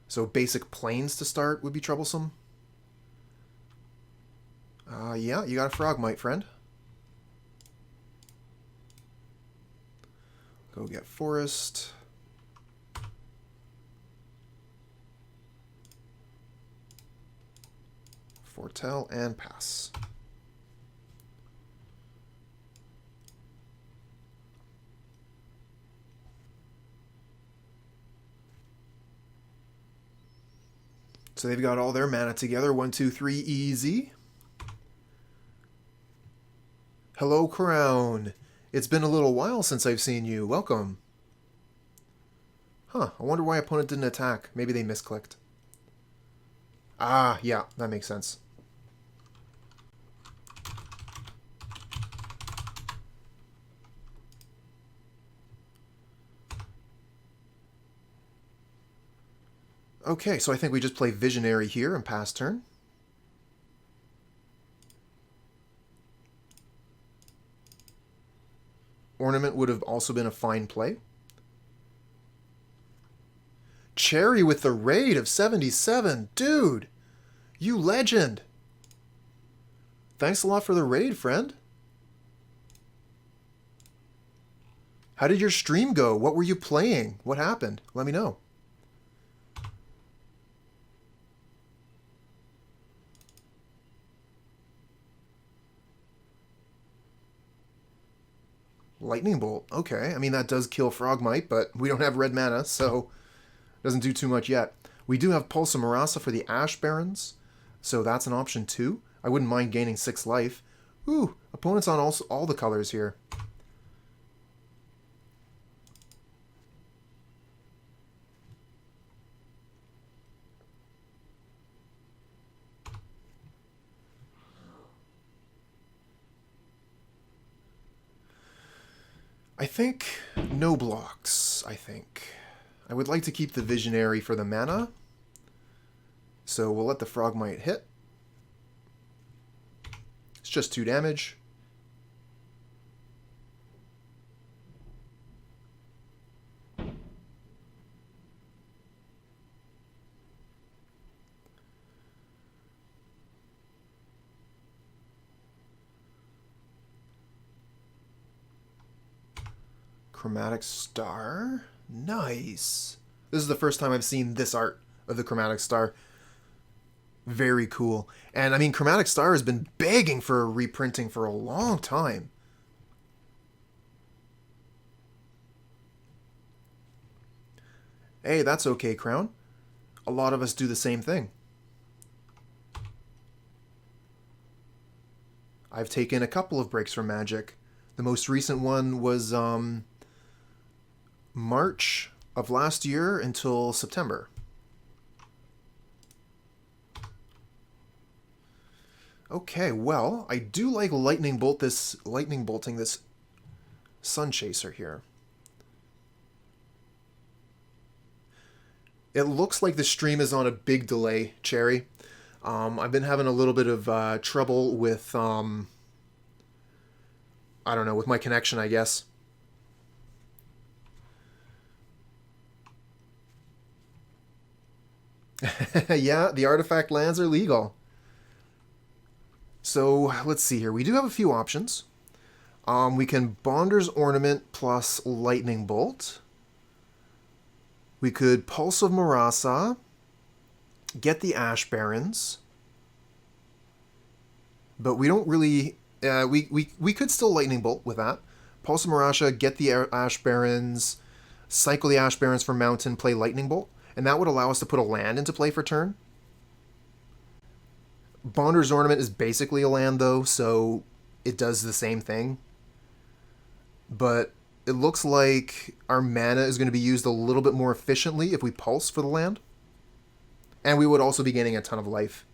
So basic Plains to start would be troublesome. Yeah, you got a Frogmite, friend. Go get Forest. Foretell and pass. So they've got all their mana together. 1, 2, 3, easy. Hello, Crown. It's been a little while since I've seen you. Welcome. Huh, I wonder why opponent didn't attack. Maybe they misclicked. Ah, yeah, that makes sense. Okay, so I think we just play Visionary here and pass turn. Ornament would have also been a fine play. Cherry with the raid of 77. Dude, you legend. Thanks a lot for the raid, friend. How did your stream go? What were you playing? What happened? Let me know. Lightning Bolt. Okay, I mean, that does kill Frogmite, but we don't have red mana, so it doesn't do too much yet. We do have Pulse of Murasa for the Ash Barrens, so that's an option too. I wouldn't mind gaining 6 life. Ooh, opponents on all the colors here. I think no blocks, I think. I would like to keep the Visionary for the mana. So we'll let the Frogmite hit. It's just 2 damage. Chromatic Star. Nice. This is the first time I've seen this art of the Chromatic Star. Very cool. And I mean, Chromatic Star has been begging for a reprinting for a long time. Hey, that's okay, Crown. A lot of us do the same thing. I've taken a couple of breaks from Magic. The most recent one was March of last year until September. Okay, well, I do like lightning bolting this Sun Chaser here. It looks like the stream is on a big delay, Cherry. I've been having a little bit of trouble with, I don't know, with my connection, I guess. Yeah, the artifact lands are legal. So, let's see here. We do have a few options. We can Bonder's Ornament plus Lightning Bolt. We could Pulse of Murasa, get the Ash Barrens. But we don't really... we could still Lightning Bolt with that. Pulse of Murasa, get the Ash Barrens. cycle the Ash Barrens for Mountain, play Lightning Bolt, and that would allow us to put a land into play for turn. Bonder's Ornament is basically a land, though, so it does the same thing. But it looks like our mana is going to be used a little bit more efficiently if we pulse for the land. And we would also be gaining a ton of life.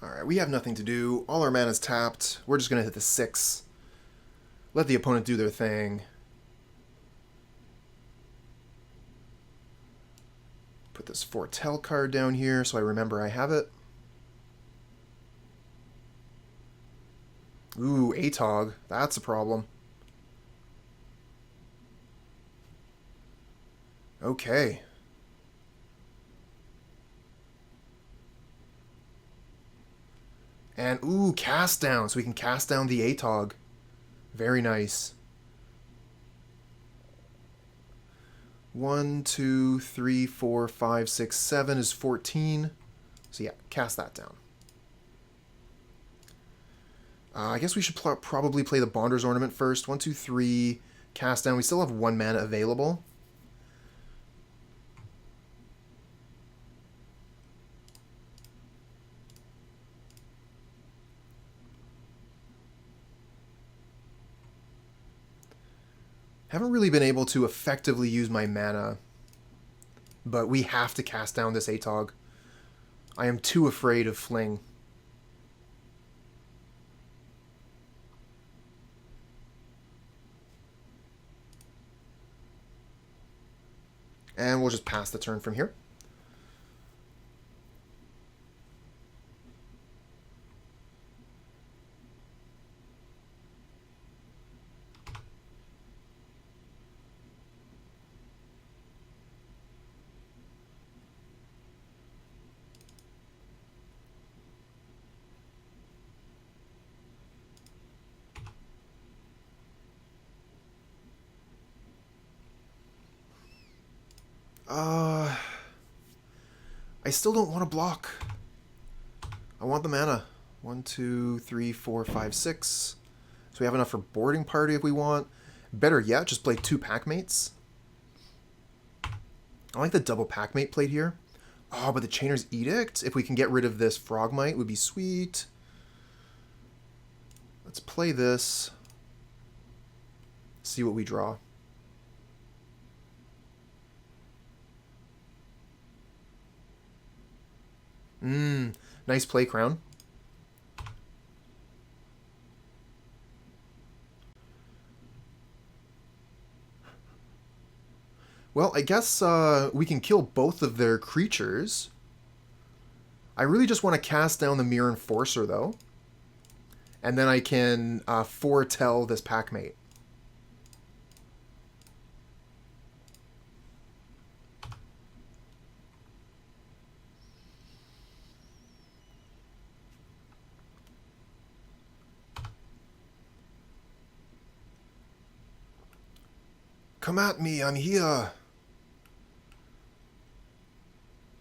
Alright, we have nothing to do. All our mana's tapped. We're just going to hit the 6. Let the opponent do their thing. Put this Foretell card down here so I remember I have it. Ooh, Atog. That's a problem. Okay. And, ooh, cast down. So we can cast down the Atog. Very nice. 1, 2, 3, 4, 5, 6, 7 is 14. So yeah, cast that down. I guess we should probably play the Bonder's Ornament first. 1, 2, 3, cast down. We still have 1 mana available. Haven't really been able to effectively use my mana, but we have to cast down this Atog. I am too afraid of Fling. And we'll just pass the turn from here. I still don't want to block. I want the mana. 1, 2, 3, 4, 5, 6. So we have enough for Boarding Party if we want. Better yet, just play 2 Packmates. I like the double Packmate played here. Oh, but the Chainer's Edict, if we can get rid of this Frogmite, would be sweet. Let's play this. See what we draw. Nice play, Crown. Well, I guess we can kill both of their creatures. I really just want to cast down the Mirror Enforcer, though. And then I can foretell this Packmate. Come at me, I'm here.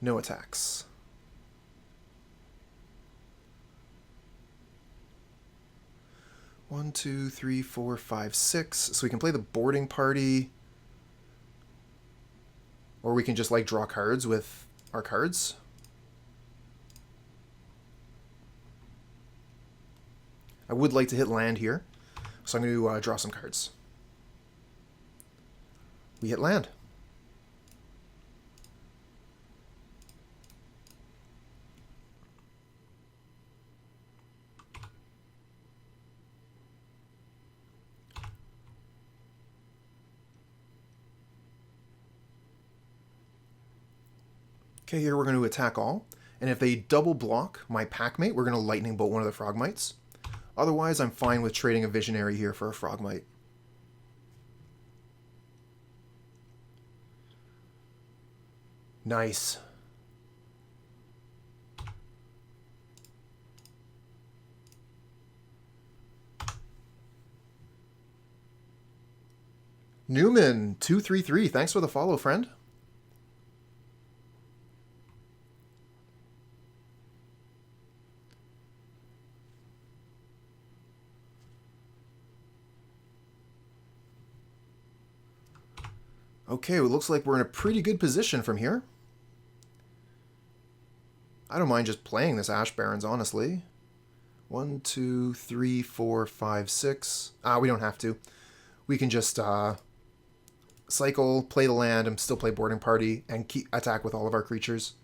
No attacks. One, 2, 3, 4, 5, 6. So we can play the Boarding Party. Or we can just like draw cards with our cards. I would like to hit land here. So I'm going to draw some cards. We hit land. Okay, here we're going to attack all. And if they double block my Packmate, we're going to Lightning Bolt one of the Frogmites. Otherwise, I'm fine with trading a Visionary here for a Frogmite. Nice. Newman 233, thanks for the follow, friend. Okay, well, it looks like we're in a pretty good position from here. I don't mind just playing this Ash Barrens, honestly. 1, 2, 3, 4, 5, 6. We don't have to. We can just cycle, play the land, and still play Boarding Party, and keep attack with all of our creatures.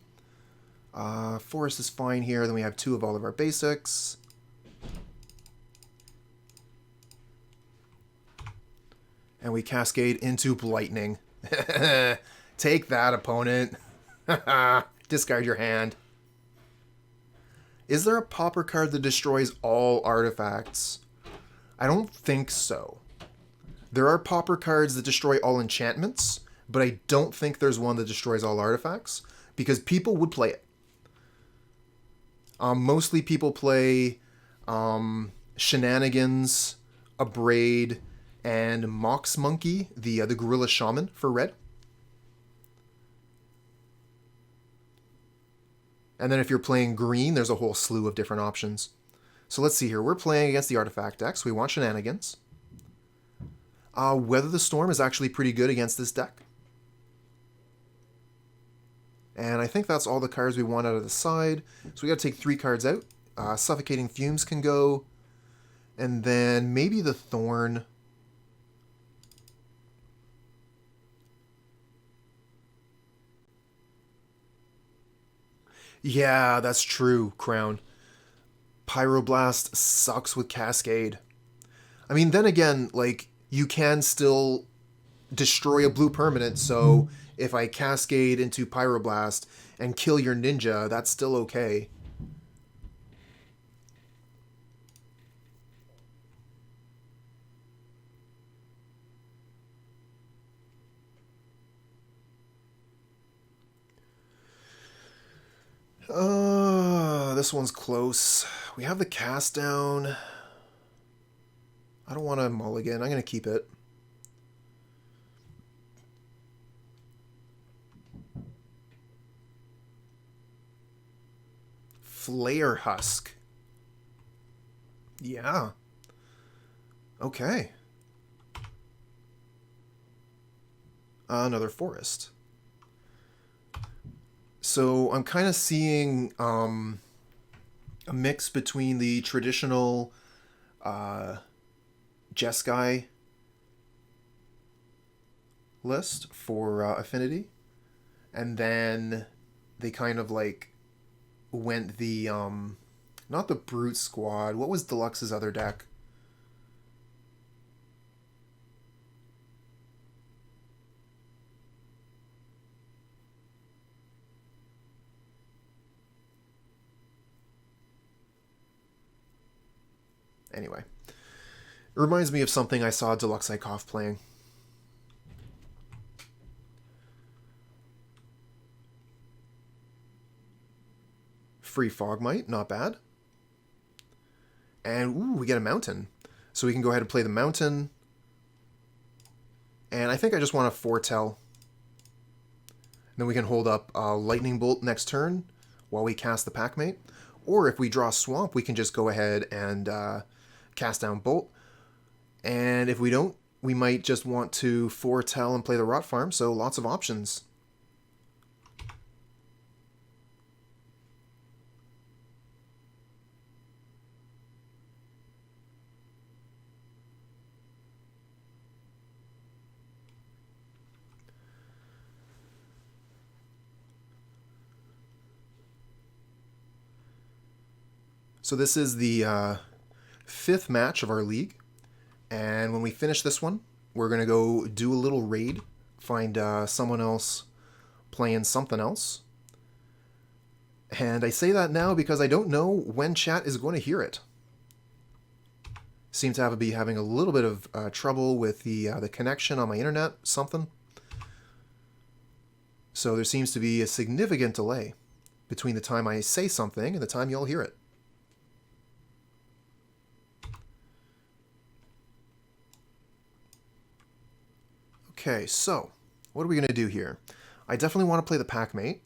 Forest is fine here. Then we have 2 of all of our basics. And we Cascade into Blightning. Take that, opponent. Discard your hand. Is there a Pauper card that destroys all artifacts? I don't think so. There are Pauper cards that destroy all enchantments, but I don't think there's one that destroys all artifacts, because people would play it. Mostly people play Shenanigans, Abrade, and Mox Monkey, the Gorilla Shaman for red. And then if you're playing green, there's a whole slew of different options. So let's see here. We're playing against the Artifact deck, so we want Shenanigans. Weather the Storm is actually pretty good against this deck. And I think that's all the cards we want out of the side. So we got to take 3 cards out. Suffocating Fumes can go. And then maybe the Thorn. Yeah, that's true, Crown. Pyroblast sucks with Cascade. I mean, then again, like, you can still destroy a blue permanent, so if I Cascade into Pyroblast and kill your ninja, that's still okay. This one's close. We have the cast down. I don't want to mulligan. I'm going to keep it. Flare Husk. Yeah. Okay. Another forest. So I'm kind of seeing a mix between the traditional Jeskai list for Affinity, and then they kind of like went the not the Brute Squad. What was Deluxe's other deck? Anyway, it reminds me of something I saw Deluxe Ikov playing. Free Fogmite, not bad. And ooh, we get a mountain. So we can go ahead and play the mountain. And I think I just want to foretell. And then we can hold up Lightning Bolt next turn while we cast the Packmate. Or if we draw Swamp, we can just go ahead and cast down Bolt. And if we don't, we might just want to foretell and play the Rot Farm, so lots of options. So this is the 5th match of our league. And when we finish this one, we're going to go do a little raid, find someone else playing something else. And I say that now because I don't know when chat is going to hear it. Seem to be having a little bit of trouble with the connection on my internet, something. So there seems to be a significant delay between the time I say something and the time you'll hear it. Okay, so what are we going to do here? I definitely want to play the Packmate.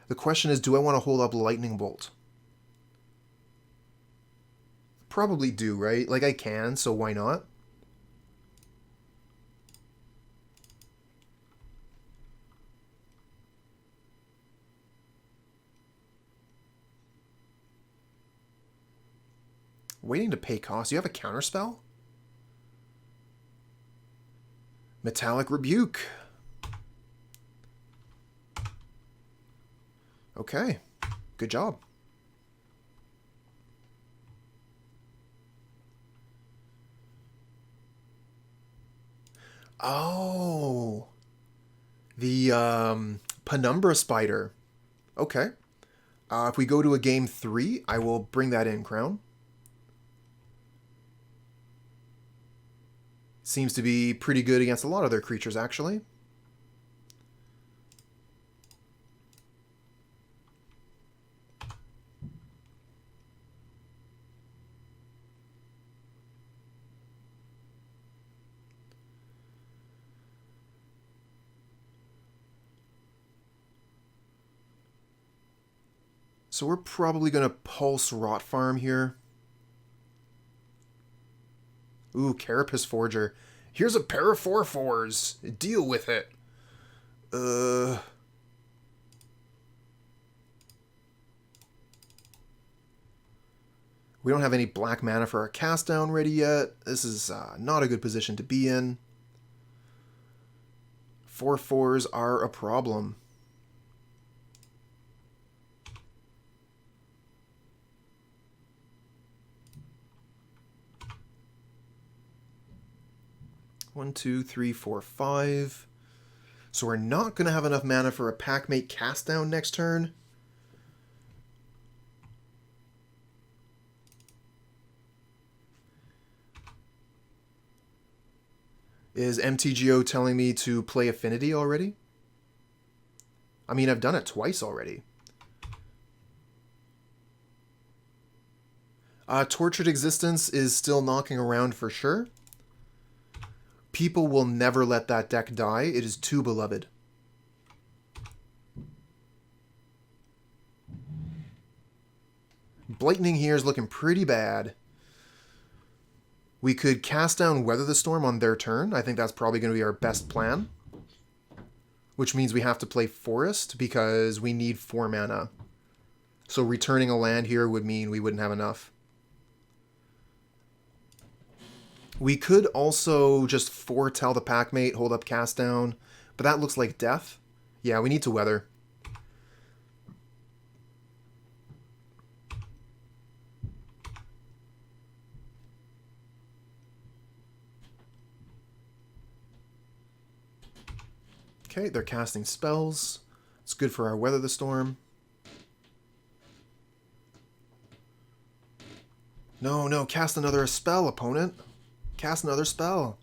The question is, do I want to hold up Lightning Bolt? Probably do, right? Like, I can, so why not? Waiting to pay cost. You have a counterspell? Metallic Rebuke. Okay. Good job. Oh. The Penumbra Spider. Okay. If we go to a game 3, I will bring that in, Crown. Seems to be pretty good against a lot of their creatures, actually. So we're probably going to Pulse Rot Farm here. Ooh, Carapace Forger. Here's a pair of 4/4s. Deal with it. We don't have any black mana for our cast down ready yet. This is not a good position to be in. 4/4s are a problem. One, two, three, four, five. So we're not going to have enough mana for a Packmate cast down next turn. Is MTGO telling me to play Affinity already? I mean, I've done it twice already. Tortured Existence is still knocking around for sure. People will never let that deck die. It is too beloved. Blightning here is looking pretty bad. We could cast down Weather the Storm on their turn. I think that's probably going to be our best plan. Which means we have to play Forest because we need 4 mana. So returning a land here would mean we wouldn't have enough. We could also just foretell the Packmate, hold up cast down, but that looks like death. Yeah, we need to weather. Okay, they're casting spells. It's good for our Weather the Storm. No, cast another spell, opponent. Cast another spell.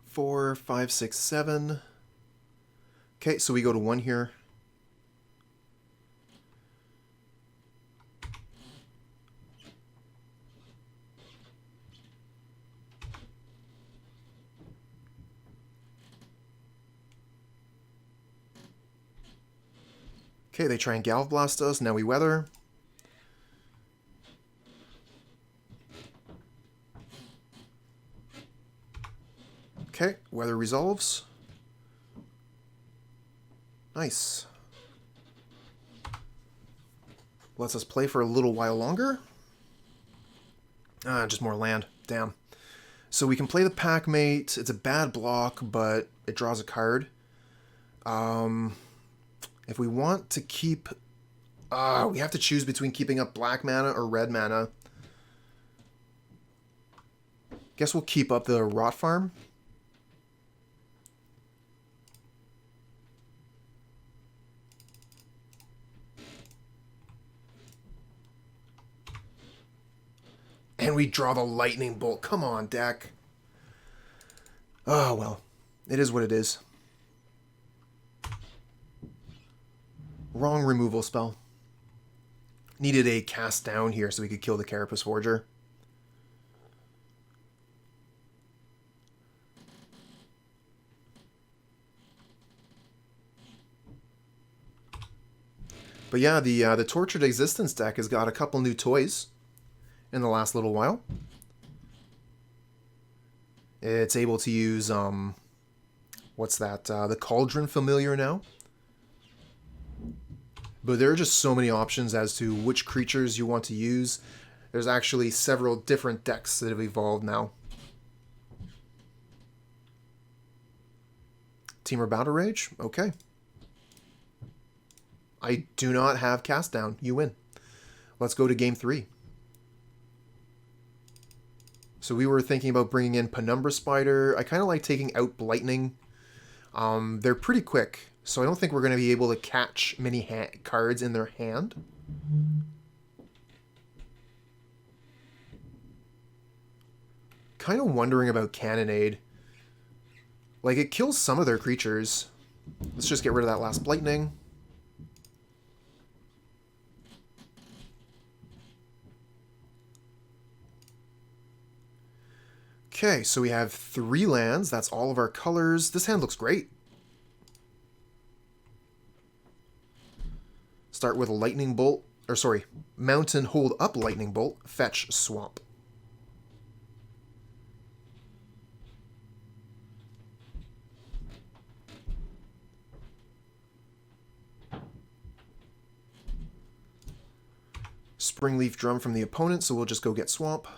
Four, five, six, seven. Okay, so we go to 1 here. Okay, they try and Galvblast us. Now we weather. Okay, weather resolves. Nice. Lets us play for a little while longer. Just more land. Damn. So we can play the Packmate. It's a bad block, but it draws a card. If we want to keep... we have to choose between keeping up black mana or red mana. Guess we'll keep up the Rot Farm. then we draw the lightning bolt. Come on, deck. Oh, well. It is what it is. Wrong removal spell. Needed a cast down here so we could kill the Carapace Forger. But yeah, the Tortured Existence deck has got a couple new toys in the last little while. It's able to use, what's that, the Cauldron Familiar now. But there are just so many options as to which creatures you want to use. There's actually several different decks that have evolved now. Temur Battle Rage? Okay. I do not have cast down. You win. Let's go to game 3. So we were thinking about bringing in Penumbra Spider. I kind of like taking out Blightning. They're pretty quick, so I don't think we're going to be able to catch many cards in their hand. Kind of wondering about Cannonade. Like, it kills some of their creatures. Let's just get rid of that last Blightning. Okay, so we have 3 lands. That's all of our colors. This hand looks great. Start with a Lightning Bolt. Or sorry, Mountain Hold Up Lightning Bolt. Fetch Swamp. Springleaf Drum from the opponent, so we'll just go get Swamp.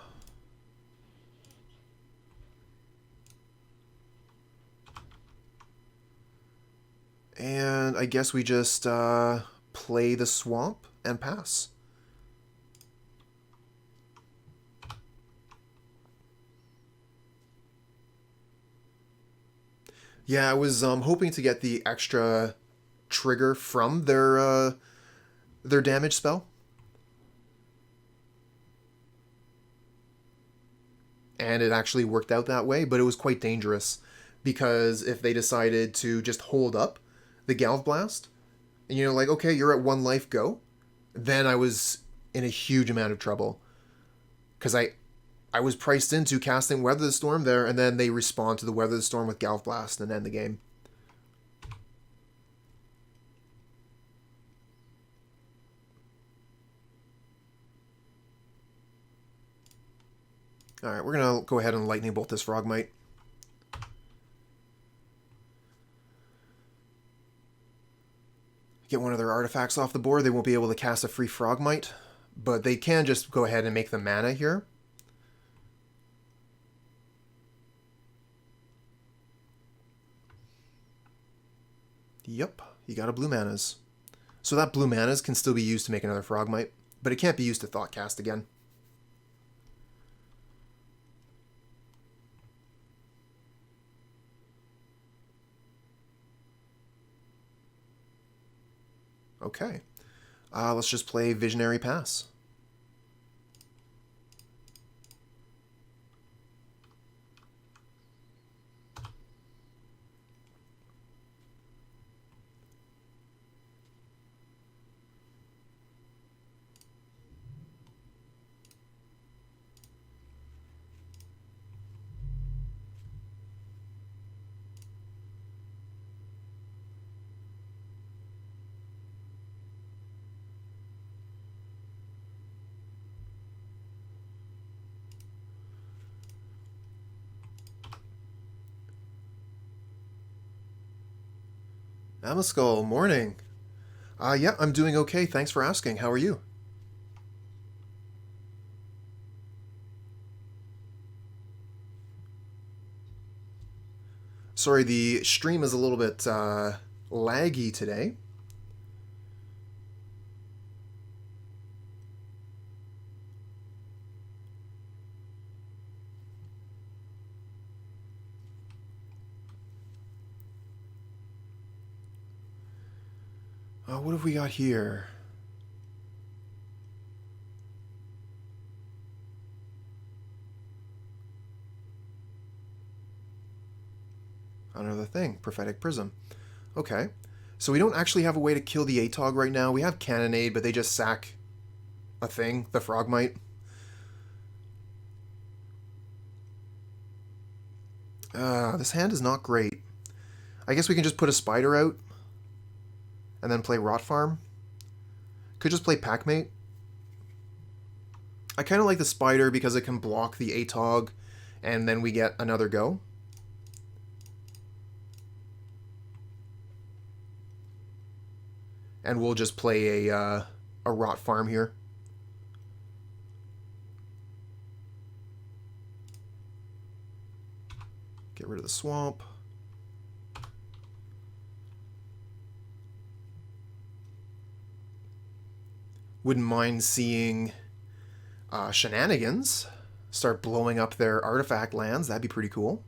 And I guess we just play the Swamp and pass. Yeah, I was hoping to get the extra trigger from their damage spell. And it actually worked out that way, but it was quite dangerous. Because if they decided to just hold up the Galvblast, and you know, like, okay, you're at 1 life, go, then I was in a huge amount of trouble. Because I was priced into casting Weather the Storm there, and then they respond to the Weather the Storm with Galvblast and end the game. Alright, we're going to go ahead and Lightning Bolt this Frogmite. Get one of their artifacts off the board. They won't be able to cast a free Frogmite, but they can just go ahead and make the mana here. Yep, you got a blue manas. So that blue manas can still be used to make another Frogmite, but it can't be used to Thoughtcast again. Okay. Let's just play Visionary Pass. Amaskull, morning. Yeah, I'm doing okay. Thanks for asking. How are you? Sorry, the stream is a little bit laggy today. What have we got here? Another thing, Prophetic Prism. Okay. So we don't actually have a way to kill the Atog right now. We have Cannonade, but they just sack a thing, the Frogmite. This hand is not great. I guess we can just put a Spider out and then play Rot Farm. Could just play Packmate. I kind of like the Spider because it can block the Atog and then we get another go. And we'll just play a Rot Farm here. Get rid of the swamp. Wouldn't mind seeing Shenanigans start blowing up their artifact lands. That'd be pretty cool.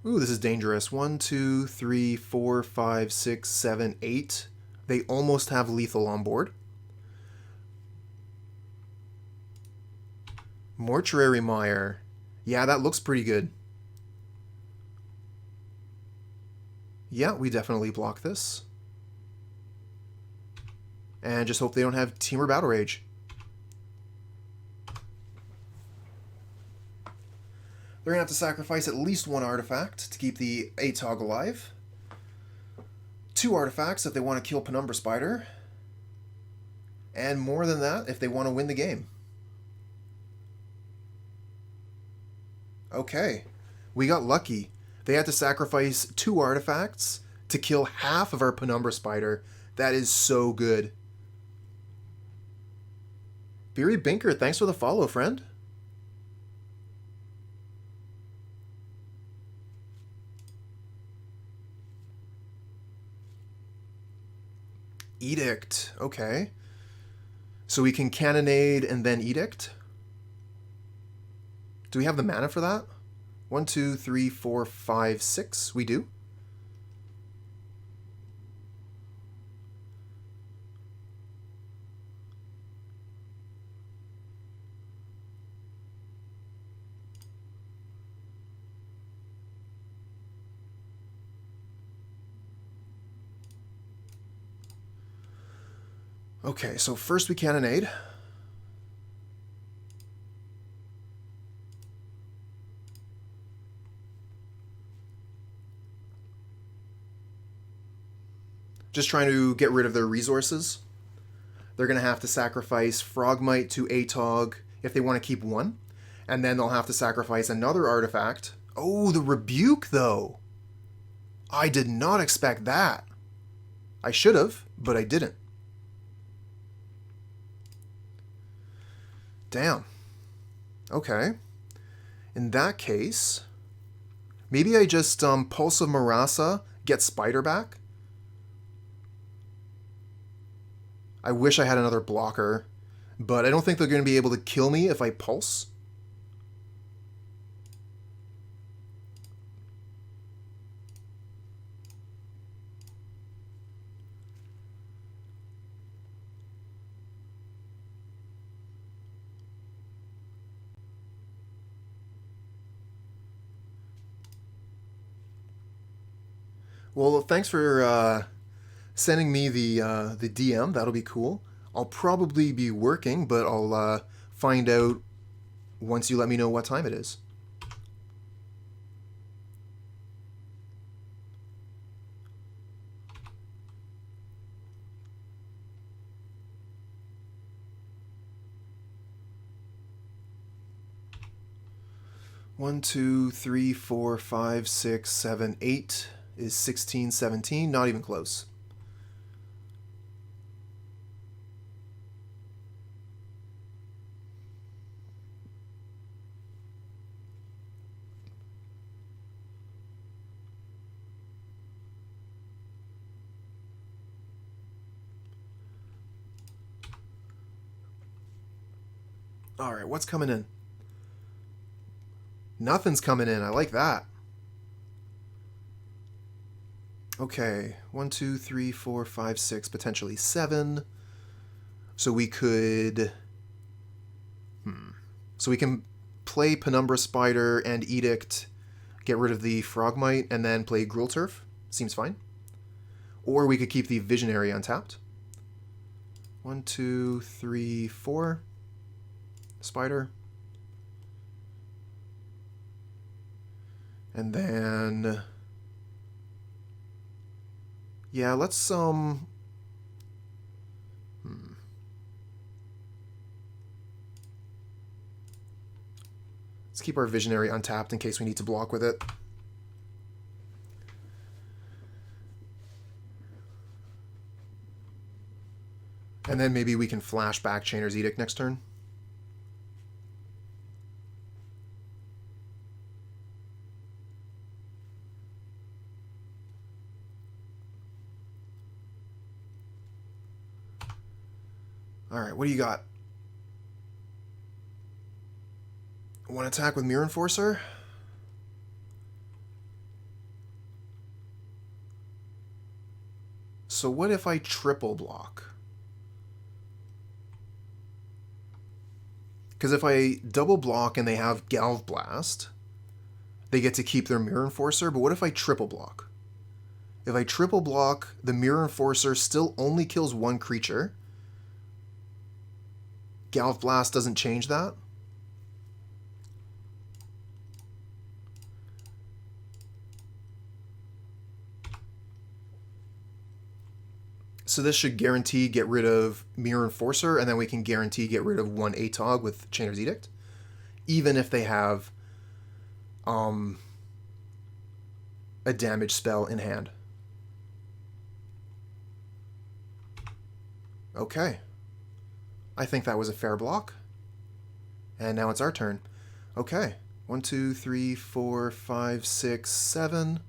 Ooh, this is dangerous. 1, 2, 3, 4, 5, 6, 7, 8. They almost have lethal on board. Mortuary Mire. Yeah, that looks pretty good. Yeah, we definitely block this. And just hope they don't have Temur Battle Rage. They're going to have to sacrifice at least one artifact to keep the Atog alive. 2 artifacts if they want to kill Penumbra Spider. And more than that if they want to win the game. Okay, we got lucky. They had to sacrifice 2 artifacts to kill half of our Penumbra Spider. That is so good. Beery Binker, thanks for the follow, friend. Edict, okay. So we can Cannonade and then Edict? Do we have the mana for that? 1, 2, 3, 4, 5, 6. We do. Okay, so first we Cannonade. Just trying to get rid of their resources. They're going to have to sacrifice Frogmite to Atog if they want to keep one. And then they'll have to sacrifice another artifact. Oh, the Rebuke, though. I did not expect that. I should have, but I didn't. Damn. Okay. In that case, maybe I just Pulse of Murasa, get Spider back. I wish I had another blocker, but I don't think they're going to be able to kill me if I Pulse. Well, thanks for sending me the DM. That'll be cool. I'll probably be working, but I'll find out once you let me know what time it is. One, 2, 3, 4, 5, 6, 7, 8 is 16, 17. Not even close. All right, what's coming in? Nothing's coming in. I like that. Okay, 1, 2, 3, 4, 5, 6, potentially 7. So we could So we can play Penumbra Spider and Edict, get rid of the Frogmite, and then play Gruul Turf. Seems fine. Or we could keep the Visionary untapped. 1, 2, 3, 4. Spider. And then... yeah, let's, let's keep our Visionary untapped in case we need to block with it. And then maybe we can flash back Chainer's Edict next turn. Alright, what do you got? One attack with Mirror Enforcer? So what if I triple block? Because if I double block and they have Galvblast, they get to keep their Mirror Enforcer, but what if I triple block? If I triple block, the Mirror Enforcer still only kills one creature. Galvblast doesn't change that. So this should guarantee get rid of Mirror Enforcer, and then we can guarantee get rid of one ATOG with Chainer's Edict, even if they have a damage spell in hand. Okay. I think that was a fair block. And now it's our turn. Okay. 1, 2, 3, 4, 5, 6, 7.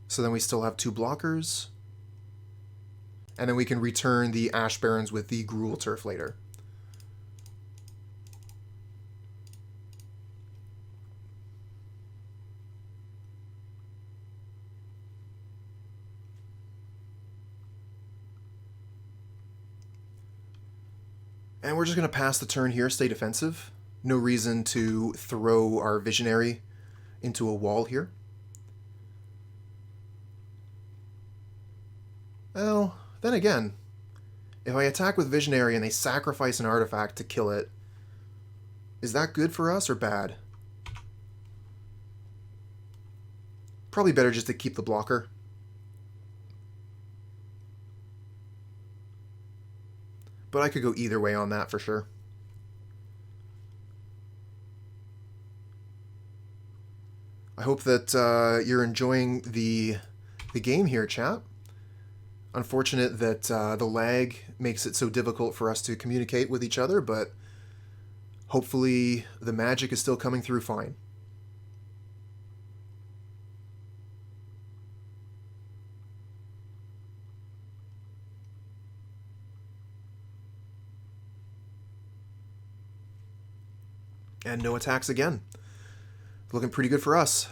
So then we still have 2 blockers. And then we can return the Ash Barrens with the Gruul Turf later. And we're just going to pass the turn here, stay defensive. No reason to throw our Visionary into a wall here. Well, then again, if I attack with Visionary and they sacrifice an artifact to kill it, is that good for us or bad? Probably better just to keep the blocker. But I could go either way on that for sure. I hope that you're enjoying the game here, chat. Unfortunate that the lag makes it so difficult for us to communicate with each other, but hopefully the magic is still coming through fine. And no attacks again. Looking pretty good for us.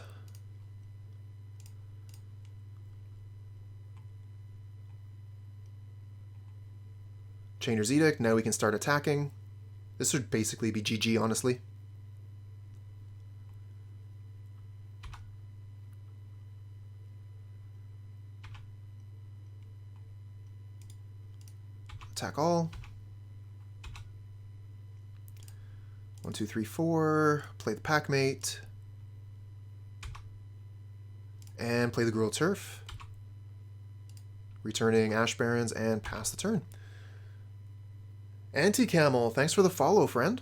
Chainer's Edict, now we can start attacking. This would basically be GG, honestly. Attack all. 1, 2, 3, 4. Play the Packmate. And play the Gruul Turf. Returning Ash Barrens and pass the turn. Anti-Camel, thanks for the follow, friend.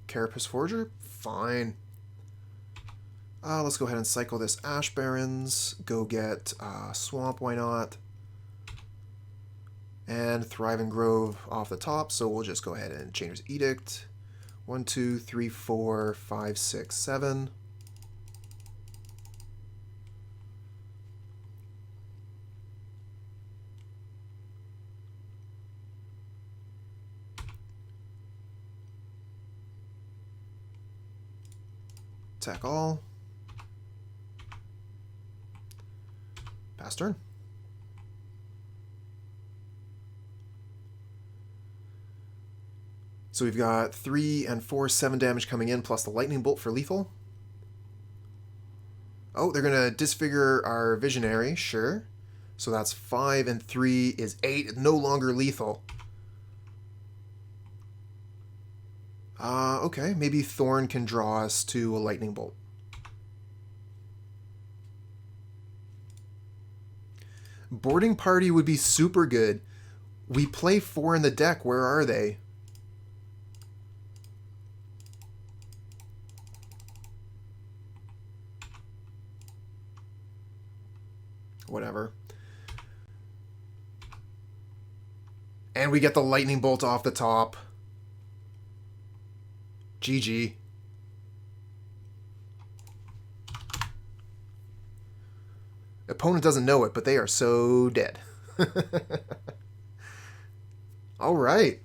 Carapace Forger, fine. Let's go ahead and cycle this Ash Barrens. Go get Swamp, why not? And Thriving Grove off the top, so we'll just go ahead and Chainer's Edict. 1, 2, 3, 4, 5, 6, 7. Attack all. Pass turn. So we've got 3 and 4, 7 damage coming in, plus the lightning bolt for lethal. Oh, they're going to disfigure our Visionary, sure. So that's 5 and 3 is 8, no longer lethal. Okay, maybe Thorn can draw us to a lightning bolt. Boarding party would be super good. We play 4 in the deck, where are they? Whatever. And we get the lightning bolt off the top. GG. Opponent doesn't know it, but they are so dead. All right.